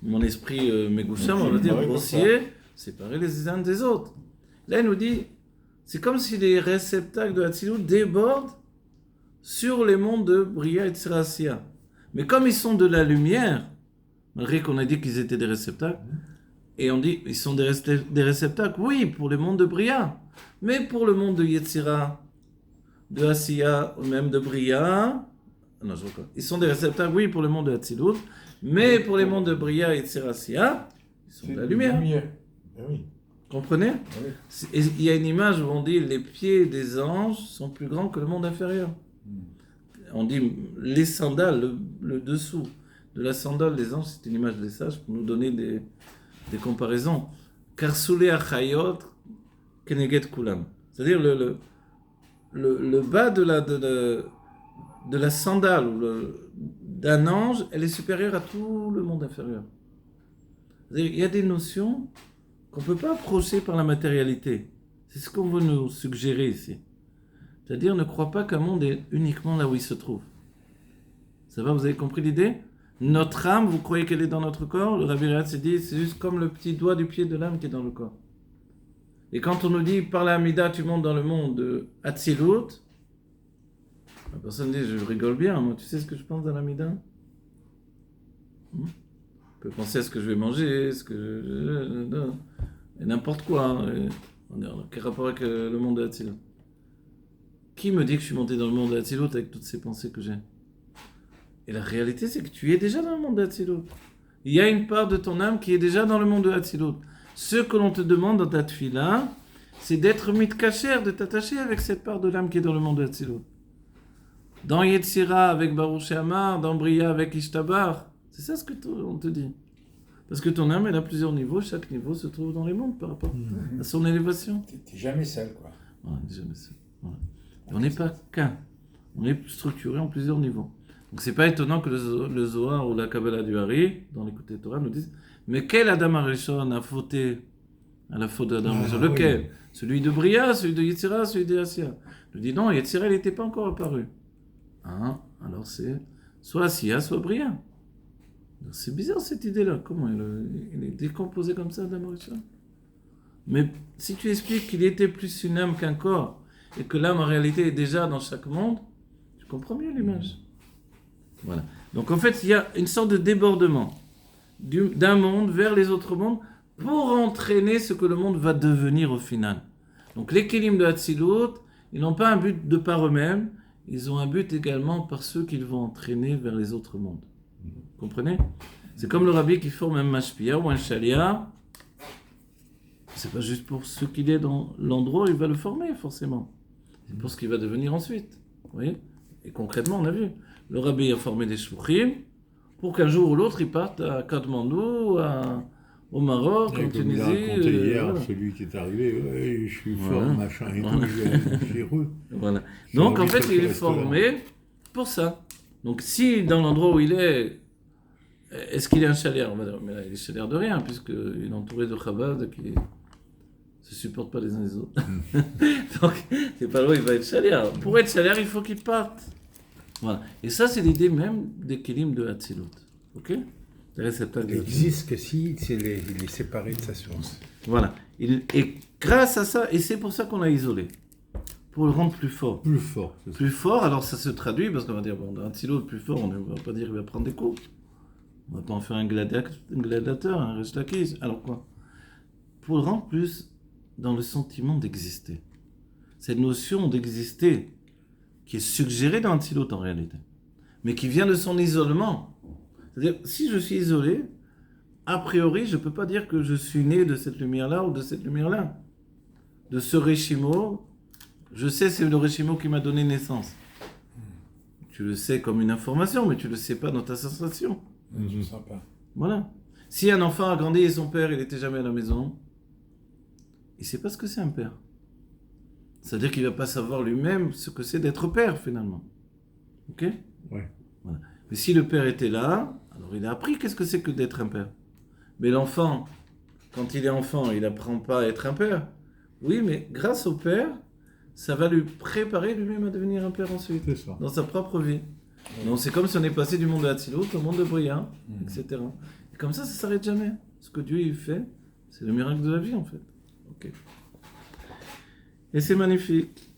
mon esprit Megoucham, on va dire grossier, séparés les uns des autres. Là, il nous dit, c'est comme si les réceptacles de Hatzilut débordent sur les mondes de Bria et Tzirassia. Mais comme ils sont de la lumière, malgré qu'on a dit qu'ils étaient des réceptacles, et on dit, ils sont des réceptacles, oui, pour le monde de Bria, mais pour le monde de Yetzira, de Asiya, ou même de Bria, non, je reconnais. Ils sont des réceptacles, oui, pour le monde de Hatzilut, mais pour les mondes de Bria et Yetzira, Asiya, ils sont de la lumière. Oui. Comprenez? Oui. Il y a une image où on dit, les pieds des anges sont plus grands que le monde inférieur. On dit, les sandales, le dessous de la sandale des anges, c'est une image des sages pour nous donner des comparaisons. Karsoulé achayot keneget kulam. C'est-à-dire le bas de la sandale d'un ange, elle est supérieure à tout le monde inférieur. C'est-à-dire, il y a des notions qu'on ne peut pas approcher par la matérialité. C'est ce qu'on veut nous suggérer ici. C'est-à-dire, ne crois pas qu'un monde est uniquement là où il se trouve. Ça va, vous avez compris l'idée? Notre âme, vous croyez qu'elle est dans notre corps? Le Rabbi Riyad s'est dit, c'est juste comme le petit doigt du pied de l'âme qui est dans le corps. Et quand on nous dit, par la Hamida, tu montes dans le monde de Hatzilut, la personne dit, je rigole bien, moi, tu sais ce que je pense dans la Hamida? On peut penser à ce que je vais manger, et n'importe quoi. Hein, quel rapport avec le monde de Hatzilut? Qui me dit que je suis monté dans le monde de Hatzilut avec toutes ces pensées que j'ai? Et la réalité, c'est que tu es déjà dans le monde de Hatzilut. Il y a une part de ton âme qui est déjà dans le monde de Hatzilut. Ce que l'on te demande dans ta tefila, c'est d'être mitkacher, de t'attacher avec cette part de l'âme qui est dans le monde de Hatzilut. Dans Yetzira avec Baruch She'amar, dans Bria avec Ishtabar, c'est ça ce que on te dit. Parce que ton âme, elle a plusieurs niveaux, chaque niveau se trouve dans les mondes par rapport à son élévation. T'es jamais seul, quoi. Ouais, t'es jamais seul. Voilà. Et on n'est pas qu'un. On est structuré en plusieurs niveaux. Donc c'est pas étonnant que le Zohar ou la Kabbalah du Hari, dans l'écoute Torah, nous disent mais quel Adam Arishon a fauté à la faute d'Adam Arishon? Lequel? Oui. Celui de Bria, celui de Yetzira, celui de Asiya. Je dis non, Yetzira, il n'était pas encore apparu. alors c'est soit Asiya, soit Bria. C'est bizarre cette idée-là. Comment il est décomposé comme ça, Adam Rishon? Mais si tu expliques qu'il était plus une âme qu'un corps, et que l'âme en réalité est déjà dans chaque monde, tu comprends mieux l'image. Voilà. Donc en fait, il y a une sorte de débordement d'un monde vers les autres mondes pour entraîner ce que le monde va devenir au final. Donc les Kélim de Hatzilut, ils n'ont pas un but de par eux-mêmes, ils ont un but également par ceux qu'ils vont entraîner vers les autres mondes. Vous comprenez? C'est comme le rabbi qui forme un mashpia ou un shalia. C'est pas juste pour ce qu'il est dans l'endroit où il va le former, forcément. C'est pour ce qu'il va devenir ensuite. Vous voyez? Et concrètement, on a vu. Le rabbi a formé des shluchim pour qu'un jour ou l'autre, il parte à Katmandou, au Maroc, en Tunisie. Il a raconté hier, voilà. Celui qui est arrivé, je suis fort, machin et tout, j'ai heureux. Voilà. Donc, en fait, il est formé pour ça. Donc, si dans l'endroit où il est-ce qu'il est un chalier? On va dire, mais là, il est chalier de rien, puisqu'il est entouré de Chabad qui ne se supportent pas les uns les autres. Donc, c'est pas là où il va être chalier. Pour être chalier, il faut qu'il parte. Voilà. Et ça, c'est l'idée même des Kélim de Hatzilut. Ok? Il n'existe que si il est séparé de sa source. Voilà. Et grâce à ça, et c'est pour ça qu'on l'a isolé. Pour le rendre plus fort. Plus fort. Plus fort, alors ça se traduit, parce qu'on va dire, bon, dans Hatzilut, plus fort, on ne va pas dire qu'il va prendre des coups. On va pas en faire un gladiateur, un Resh Lakish. Alors quoi? Pour le rendre plus dans le sentiment d'exister. Cette notion d'exister qui est suggérée dans Hatzilut en réalité, mais qui vient de son isolement. C'est-à-dire, si je suis isolé, a priori, je ne peux pas dire que je suis né de cette lumière-là ou de cette lumière-là. De ce Réchimo, je sais c'est le Réchimo qui m'a donné naissance. Tu le sais comme une information, mais tu ne le sais pas dans ta sensation. Je ne sens pas. Voilà. Si un enfant a grandi et son père, il n'était jamais à la maison, il ne sait pas ce que c'est un père. C'est-à-dire qu'il ne va pas savoir lui-même ce que c'est d'être père, finalement. Ok? Ouais. Voilà. Mais si le père était là, alors il a appris qu'est-ce que c'est que d'être un père. Mais l'enfant, quand il est enfant, il n'apprend pas à être un père. Oui, mais grâce au père, ça va lui préparer lui-même à devenir un père ensuite, dans sa propre vie. Donc c'est comme si on est passé du monde de Hatzilut au monde de Bria, etc. Et comme ça ne s'arrête jamais. Ce que Dieu il fait, c'est le miracle de la vie en fait. Ok. Et c'est magnifique.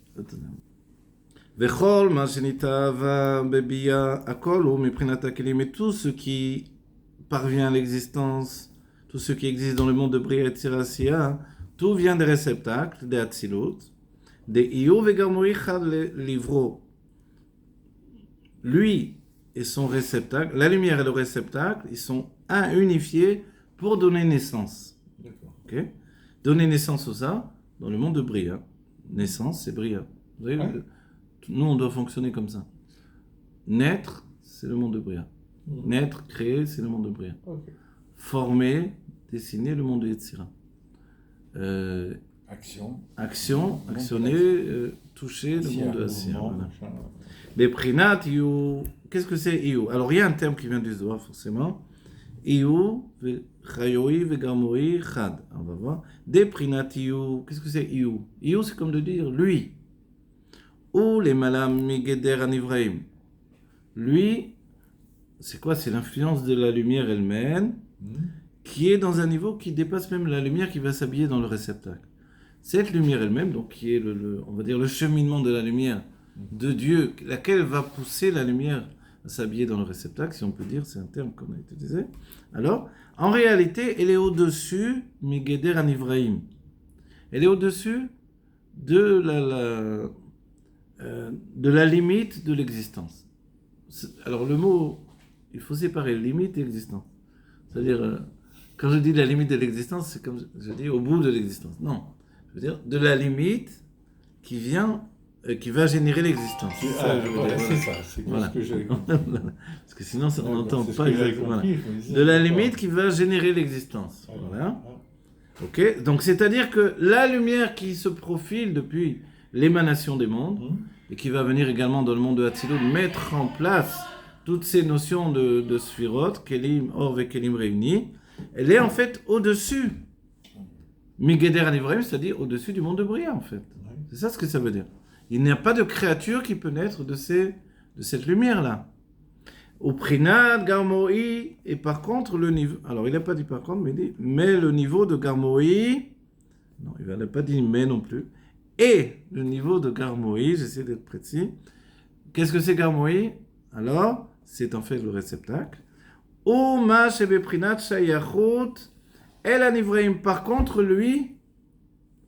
Vechol machenitava bebia akol ou miprinata kelim, et tout ce qui parvient à l'existence, tout ce qui existe dans le monde de Bria et Tzirasia, tout vient des réceptacles, des Hatzilut, des Iyu vegarmoi chad livro. Lui et son réceptacle, la lumière et le réceptacle, ils sont unifiés pour donner naissance. D'accord. Okay? Donner naissance aux ça dans le monde de Bria. Naissance, c'est Bria. Vous voyez, nous, on doit fonctionner comme ça. Naître, c'est le monde de Bria. Naître, créer, c'est le monde de Bria. Okay. Former, dessiner, le monde de Yetzira. Action, actionner, toucher, le monde de Asiya. Voilà. Les Prinat, qu'est-ce que c'est Iyu? Alors il y a un terme qui vient du Zohar forcément. Iyu, Chayoi, Vegamoi, Chad. On va voir. Des Prinat Iyu, qu'est-ce que c'est Iyu? Iyu, c'est comme de dire lui. Ou les Malam Migeder Anivraim. Lui, c'est quoi? C'est l'influence de la lumière elle-même qui est dans un niveau qui dépasse même la lumière qui va s'habiller dans le réceptacle. Cette lumière elle-même, donc qui est on va dire le cheminement de la lumière de Dieu, laquelle va pousser la lumière à s'habiller dans le réceptacle, si on peut dire, c'est un terme qu'on a utilisé. Alors, en réalité, elle est au-dessus, Migeder Anivraim. Elle est au-dessus de la limite de l'existence. Alors le mot, il faut séparer limite et existence. C'est-à-dire, quand je dis la limite de l'existence, c'est comme je dis au bout de l'existence. Non, je veux dire de la limite qui va générer l'existence. C'est ça, c'est voilà. Ce que j'ai parce que sinon, on n'entend pas exactement. Voilà. De la limite qui va générer l'existence. Voilà. Ok. Donc, c'est-à-dire que la lumière qui se profile depuis l'émanation des mondes et qui va venir également dans le monde de Hatzilut mettre en place toutes ces notions de Sphirot, Kelim, Or et Kelim réunis, elle est en fait au-dessus. Migeder Anivraim, c'est-à-dire au-dessus du monde de Bria, en fait. C'est ça ce que ça veut dire. Il n'y a pas de créature qui peut naître de ces de cette lumière-là. Au Prinat Garmoi, et par contre, le niveau. Alors, il n'a pas dit par contre, mais il dit, mais le niveau de Garmoi. Non, il n'a pas dit mais non plus. Et le niveau de Garmoi, j'essaie d'être précis. Qu'est-ce que c'est Garmoi? Alors, c'est en fait le réceptacle. Ou ma shebe Prinat Shayachut El Anivraim. Par contre, lui,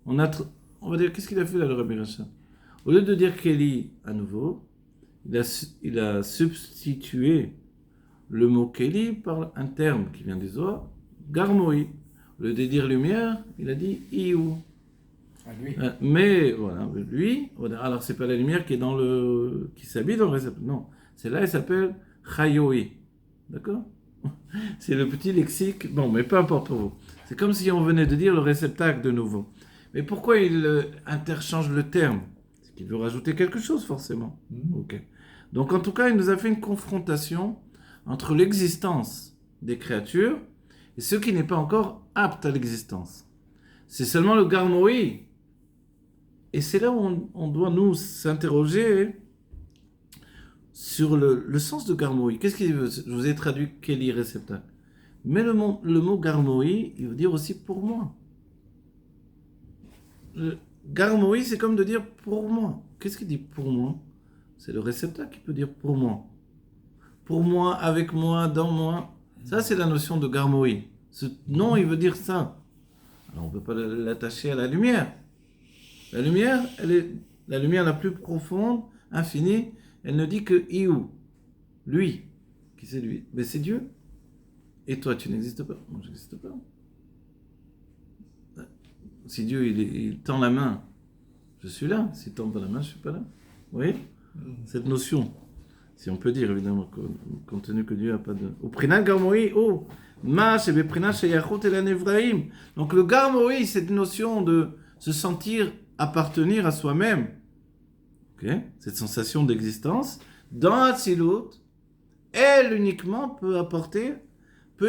on va dire, qu'est-ce qu'il a fait là, le Rabbi Rachab? Au lieu de dire Keli à nouveau, il a substitué le mot Keli par un terme qui vient des Zohar, Garmoi. Au lieu de dire lumière, il a dit Iou. À lui. Mais voilà, lui, alors c'est pas la lumière qui est qui s'habille dans le réceptacle. Non, celle-là, elle s'appelle Chayoi. D'accord? C'est le petit lexique. Bon, mais peu importe pour vous. C'est comme si on venait de dire le réceptacle de nouveau. Mais pourquoi il interchange le terme? C'est qu'il veut rajouter quelque chose, forcément. Ok. Donc, en tout cas, il nous a fait une confrontation entre l'existence des créatures et ce qui n'est pas encore apte à l'existence. C'est seulement le Garmoi. Et c'est là où on doit nous s'interroger sur le sens de Garmoi. Qu'est-ce qu'il veut? Je vous ai traduit Keli réceptacle. Mais le mot Garmoi, il veut dire aussi pour moi. Garmoi, c'est comme de dire pour moi. Qu'est-ce qu'il dit pour moi? C'est le réceptacle qui peut dire pour moi. Pour moi, avec moi, dans moi. Ça, c'est la notion de Garmoi. Ce nom, il veut dire ça. Alors, on ne peut pas l'attacher à la lumière. La lumière, elle est la lumière la plus profonde, infinie. Elle ne dit que Iou. Lui. Qui c'est lui? Mais c'est Dieu. Et toi, tu n'existes pas. Moi, je n'existe pas. Si Dieu, il tend la main, je suis là. S'il tend pas la main, je ne suis pas là. Vous voyez? Cette notion. Si on peut dire, évidemment, compte tenu que Dieu n'a pas de... Au Prinat Garmoi, oh, Ma, c'est Prinat Shayachut El Anivraim. Donc le Garmoi, c'est une notion de se sentir appartenir à soi-même. Okay? Cette sensation d'existence, dans Hatzilut, elle uniquement peut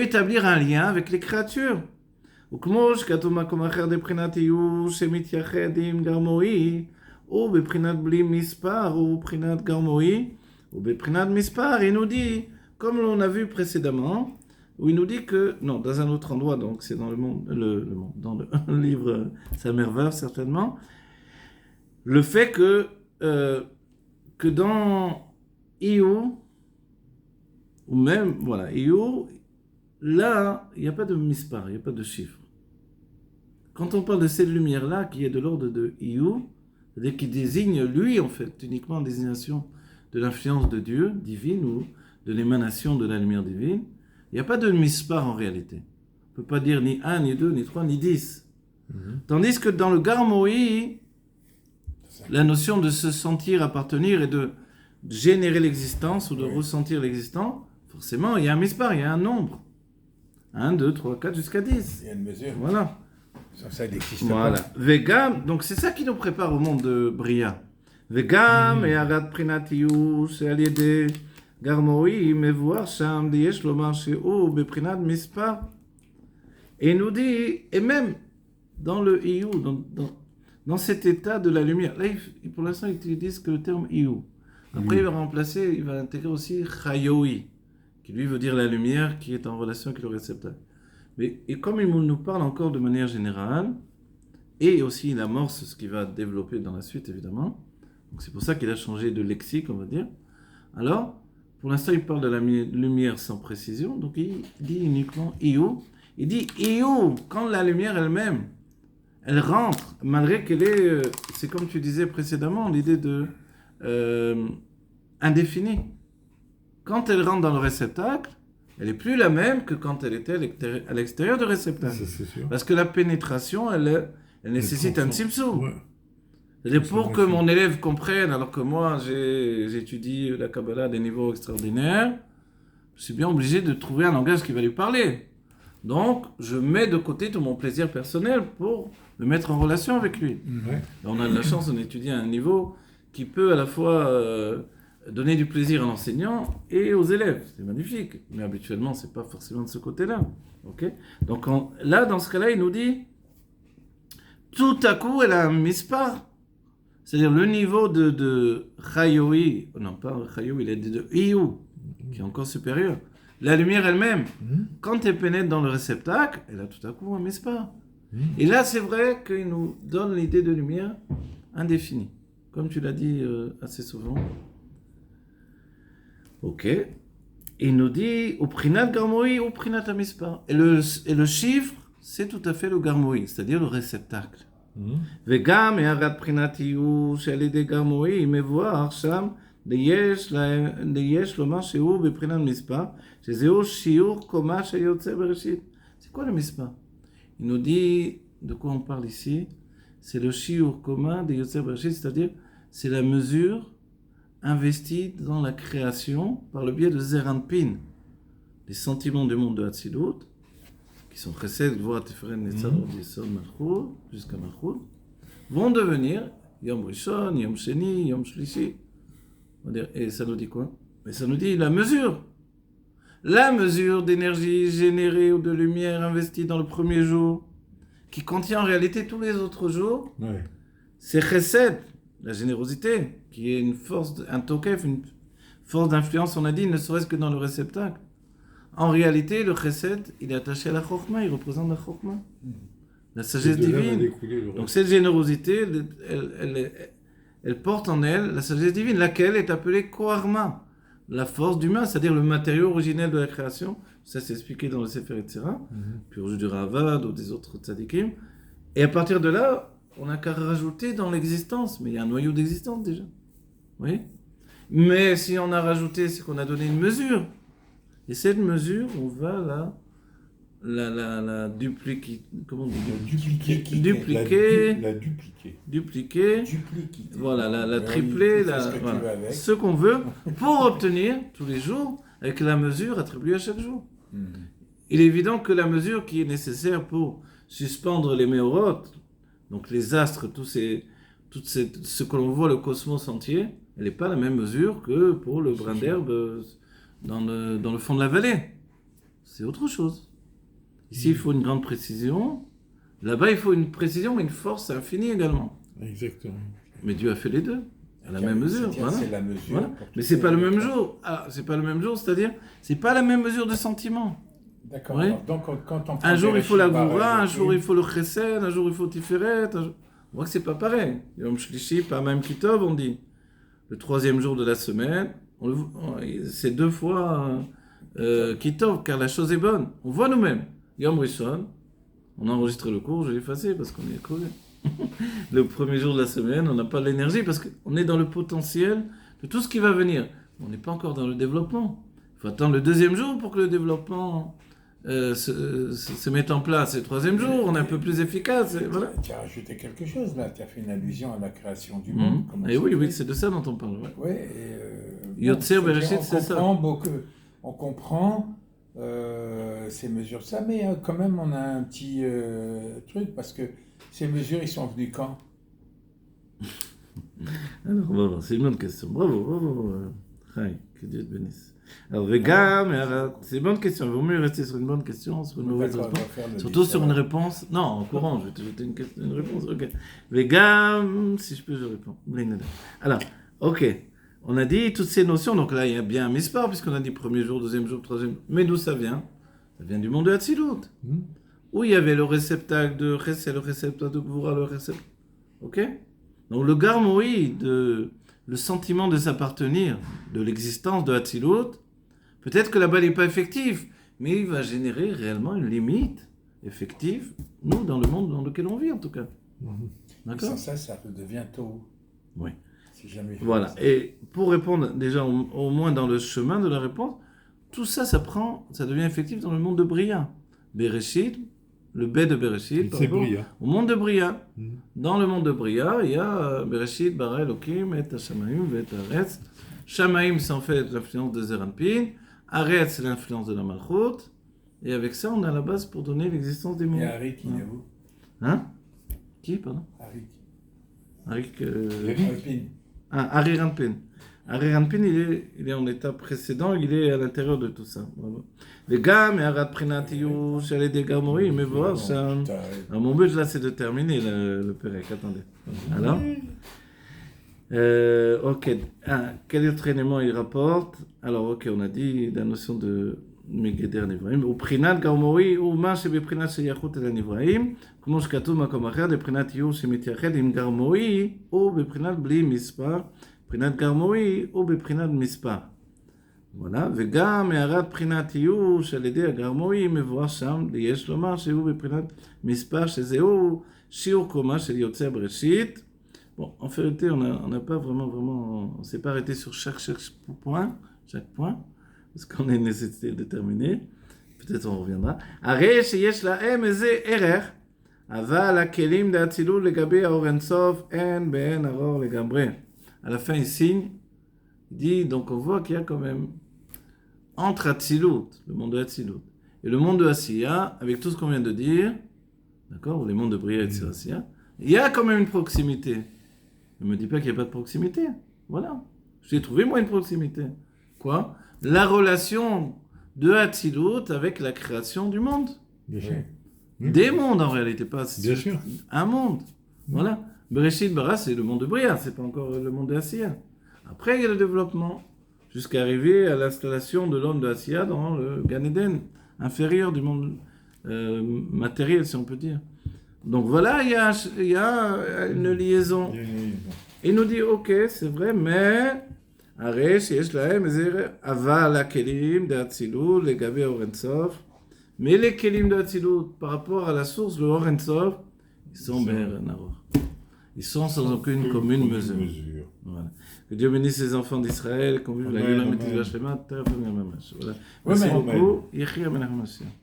établir un lien avec les créatures. וכמו שכתוב מקום אחר דבחינת איור שמתייחד עם גרמואי, ובבחינת בלי מספר, ובבחינת גרמואי, ובבחינת מספר, il nous dit, comme l'on a vu précédemment, où il nous dit que, non, dans un autre endroit, donc c'est dans dans le livre Samervav certainement, le fait que dans Iou, ou même, voilà, Iou, là, il n'y a pas de mispar, il n'y a pas de chiffre. Quand on parle de cette lumière-là, qui est de l'ordre de Iou, c'est-à-dire qui désigne, lui, en fait, uniquement en désignation de l'influence de Dieu, divine, ou de l'émanation de la lumière divine, il n'y a pas de mispar en réalité. On ne peut pas dire ni 1, ni 2, ni 3, ni 10. Tandis que dans le Garmoi, la notion de se sentir appartenir et de générer l'existence ou de ressentir l'existence, forcément, il y a un mispar, il y a un nombre. 1, 2, 3, 4, jusqu'à 10. Il y a une mesure. Voilà. Ça il n'existe voilà. pas. Vegam, donc c'est ça qui nous prépare au monde de Bria. Vegam et Arat Prinatius et Aliede Garmoi, mais voir Sham Diesh Lomar Sheo Beprinat Mispar. Et il nous dit, et même dans le Iou, dans cet état de la lumière, là, pour l'instant, ils utilisent que le terme Iou. Après, il va intégrer aussi Chayoi, qui lui veut dire la lumière qui est en relation avec le réceptacle. Et comme il nous parle encore de manière générale, et aussi il amorce ce qu'il va développer dans la suite, évidemment, donc c'est pour ça qu'il a changé de lexique, on va dire. Alors, pour l'instant, il parle de la lumière sans précision, donc il dit uniquement Iou. Il dit Iou, quand la lumière elle-même, elle rentre, malgré qu'elle est, c'est comme tu disais précédemment, l'idée de indéfinie. Quand elle rentre dans le réceptacle, elle n'est plus la même que quand elle était à l'extérieur du réceptacle. Parce que la pénétration, elle nécessite un tzimtzum. Ouais. C'est-à-dire pour que mon élève comprenne, alors que moi j'étudie la Kabbalah à des niveaux extraordinaires, je suis bien obligé de trouver un langage qui va lui parler. Donc, je mets de côté tout mon plaisir personnel pour me mettre en relation avec lui. Ouais. On a de la chance d'étudier à un niveau qui peut à la fois donner du plaisir à l'enseignant et aux élèves. C'est magnifique. Mais habituellement, ce n'est pas forcément de ce côté-là. Okay. Donc là, dans ce cas-là, il nous dit, tout à coup, elle a un mispar. C'est-à-dire le niveau de Chayoui, non pas Chayoui, il est de Iyu, qui est encore supérieur. La lumière elle-même, quand elle pénètre dans le réceptacle, elle a tout à coup un mispa. Et là, c'est vrai qu'il nous donne l'idée de lumière indéfinie, comme tu l'as dit assez souvent. Ok. Il nous dit, au prinat garmoï, au prinat amispa. Et le chiffre, c'est tout à fait le garmoï, c'est-à-dire le réceptacle. וגם הערת בחינת איור שעל ידי גרמואי מבואר שם יש לומר שהוא בבחינת מספר, שזהו שיעור קומה שיוצא בראשית. C'est quoi le מספר? Il nous dit, de quoi on parle ici? C'est le שיעור קומה de יוצא בראשית, c'est-à-dire c'est la mesure investie dans la création par le biais de Zeir Anpin, les sentiments du monde de Hatzilut, qui sont Chesed, Gvura, Tiferet, Netzach, Yesod, Malchut, jusqu'à Malchut, vont devenir Yom Rishon, Yom Sheni, Yom Shlishi. Et ça nous dit quoi? Mais ça nous dit la mesure. La mesure d'énergie générée ou de lumière investie dans le premier jour, qui contient en réalité tous les autres jours, c'est Chesed, la générosité, qui est une force, un tokef, une force d'influence, on a dit, ne serait-ce que dans le réceptacle. En réalité, le chesed, il est attaché à la chokma, il représente la chokma, la sagesse divine. Donc cette générosité, elle porte en elle la sagesse divine, laquelle est appelée koharma, la force d'humain, c'est-à-dire le matériau originel de la création. Ça, c'est expliqué dans le Sefer Yetzirah, puis au jeu du Ravad ou des autres tzadikim. Et à partir de là, on n'a qu'à rajouter dans l'existence, mais il y a un noyau d'existence déjà. Oui. Mais si on a rajouté, c'est qu'on a donné une mesure. Et cette mesure, on va la dupliquer. Comment on dit? Dupliquer. Voilà, la tripler, voilà, ce qu'on veut, pour obtenir tous les jours, avec la mesure attribuée à chaque jour. Il est évident que la mesure qui est nécessaire pour suspendre les méorotes, donc les astres, ce que l'on voit, le cosmos entier, elle n'est pas la même mesure que pour le brin d'herbe dans le fond de la vallée. C'est autre chose. Ici, il faut une grande précision. Là-bas, il faut une précision, mais une force infinie également. Exactement. Mais Dieu a fait les deux, à la même mesure. Voilà. C'est la mesure. Voilà. Mais c'est pas le même jour. Ah, c'est pas le même jour, c'est-à-dire, c'est pas la même mesure de sentiment. D'accord. Oui. Donc, quand on un jour, il faut la Gvura, un jour, il faut le Chesed, un jour, il faut Tiferet. On voit que c'est pas pareil. Yom Shlishi, pas même Kitov, on dit. Le troisième jour de la semaine, c'est 2 fois Kitov, car la chose est bonne. On voit nous-mêmes. Yom Rishon, on a enregistré le cours, je l'ai effacé parce qu'on est crevé. Le premier jour de la semaine, on n'a pas l'énergie parce qu'on est dans le potentiel de tout ce qui va venir. On n'est pas encore dans le développement. Il faut attendre le deuxième jour pour que le développement se mette en place. Et le troisième jour, on est un peu plus efficace. Et voilà. Tu as rajouté quelque chose là, tu as fait une allusion à la création du monde. Et oui, c'est de ça dont on parle. Ouais. Yotzer Bereshit, c'est ça. On comprend ces mesures, ça, mais quand même on a un petit truc, parce que ces mesures, ils sont venus quand? Alors, on va voir, c'est une bonne question. Bravo. Que Dieu te bénisse. Alors, Vegam, c'est une bonne question. Il vaut mieux rester sur une bonne question, sur une mauvaise réponse. Surtout sur une réponse. Non, en courant, je vais te jeter une réponse. Ok. Vegam, si je peux, je réponds. Alors, ok. On a dit toutes ces notions, donc là il y a bien un mispar, puisqu'on a dit premier jour, deuxième jour, troisième. Mais d'où ça vient? Ça vient du monde de Hatzilut. Où il y avait le réceptacle de Chesed, le réceptacle de Gvura, le réceptacle. Ok? Donc le garmoï, le sentiment de s'appartenir, de l'existence de Hatzilut, peut-être que là-bas il n'est pas effectif, mais il va générer réellement une limite effective, nous, dans le monde dans lequel on vit en tout cas. D'accord? Ça devient tôt. Oui. Si jamais voilà, et pour répondre déjà au moins dans le chemin de la réponse, tout ça, ça devient effectif dans le monde de Bria. Bereshit, le B de Bereshit, c'est Bria. Au monde de Bria. Dans le monde de Bria, il y a Bereshit, Bara Elokim, et Hashamaim, et Haaretz. Shamaim, c'est en fait l'influence de Zeir Anpin. Haaretz, c'est l'influence de la Malchut. Et avec ça, on a la base pour donner l'existence des mondes. Et Arik, il est où? Hein? Qui, pardon? Arik. Ari Ranpin. Ari Ranpin, il est en état précédent, il est à l'intérieur de tout ça. Les gars, mais Arad Prinatiou, j'allais des Garmoï, mais voilà, ça. Alors, mon but là, c'est de terminer le Pérec. Attendez. Alors, Ok. Quel autre élément il rapporte? Alors, ok, on a dit la notion de Megeder Nivraim. Ou Prinat Garmori, ou Ma Shebeprinat Sheyachut El Nivraim, כמו שכתוב במקום אחר, לבחינת איור שמתייחד עם גרמואי, או בבחינת בלי מספר, בבחינת גרמואי, או בבחינת מספר. voilà. וגם הערת בחינת איור שעל ידי הגרמואי מבואר שם, יש לומר שהוא בבחינת מספר, שזהו שיעור קומה של יוצא בראשית. Bon, en vérité, on n'a pas vraiment, on s'est pas arrêté sur chaque point, parce qu'on a une nécessité de terminer. Peut-être on reviendra. הרי שיש להם איזה ערך, אבל הכלים דאצילות לגבי האור אינסוף, אין באין הרור לגמרי. À la fin, il signe, il dit, donc on voit qu'il y a quand même, entre Atzilut, le monde de Atzilut, et le monde de Asiya, avec tout ce qu'on vient de dire, d'accord, les mondes de Bria et de Asiya, il y a quand même une proximité. Ne me dis pas qu'il n'y a pas de proximité. Voilà. J'ai trouvé, moi, une proximité. Quoi? La relation de Atzilut avec la création du monde. Bien sûr. Des mondes, en réalité, pas bien sûr. Un monde. Voilà. Bereshit Bara, c'est le monde de Bria, c'est pas encore le monde de Asiya. Après, il y a le développement, jusqu'à arriver à l'installation de l'homme de Asiya dans le Gan Eden, inférieur du monde matériel, si on peut dire. Donc voilà, il y a une liaison. Il nous dit, ok, c'est vrai, mais הרי שיש להם איזה אבל הכלים דאצילות לגבי אור אינסוף, mais les kelim d'Atsilut par rapport à la source, le Or Ensof, ils sont ils sont sans aucune commune mesure. Voilà. Que Dieu bénisse les enfants d'Israël, qu'on vive la gueule, la Shema, Terre, Voilà. Merci beaucoup. Yechia Menachem Mashiach.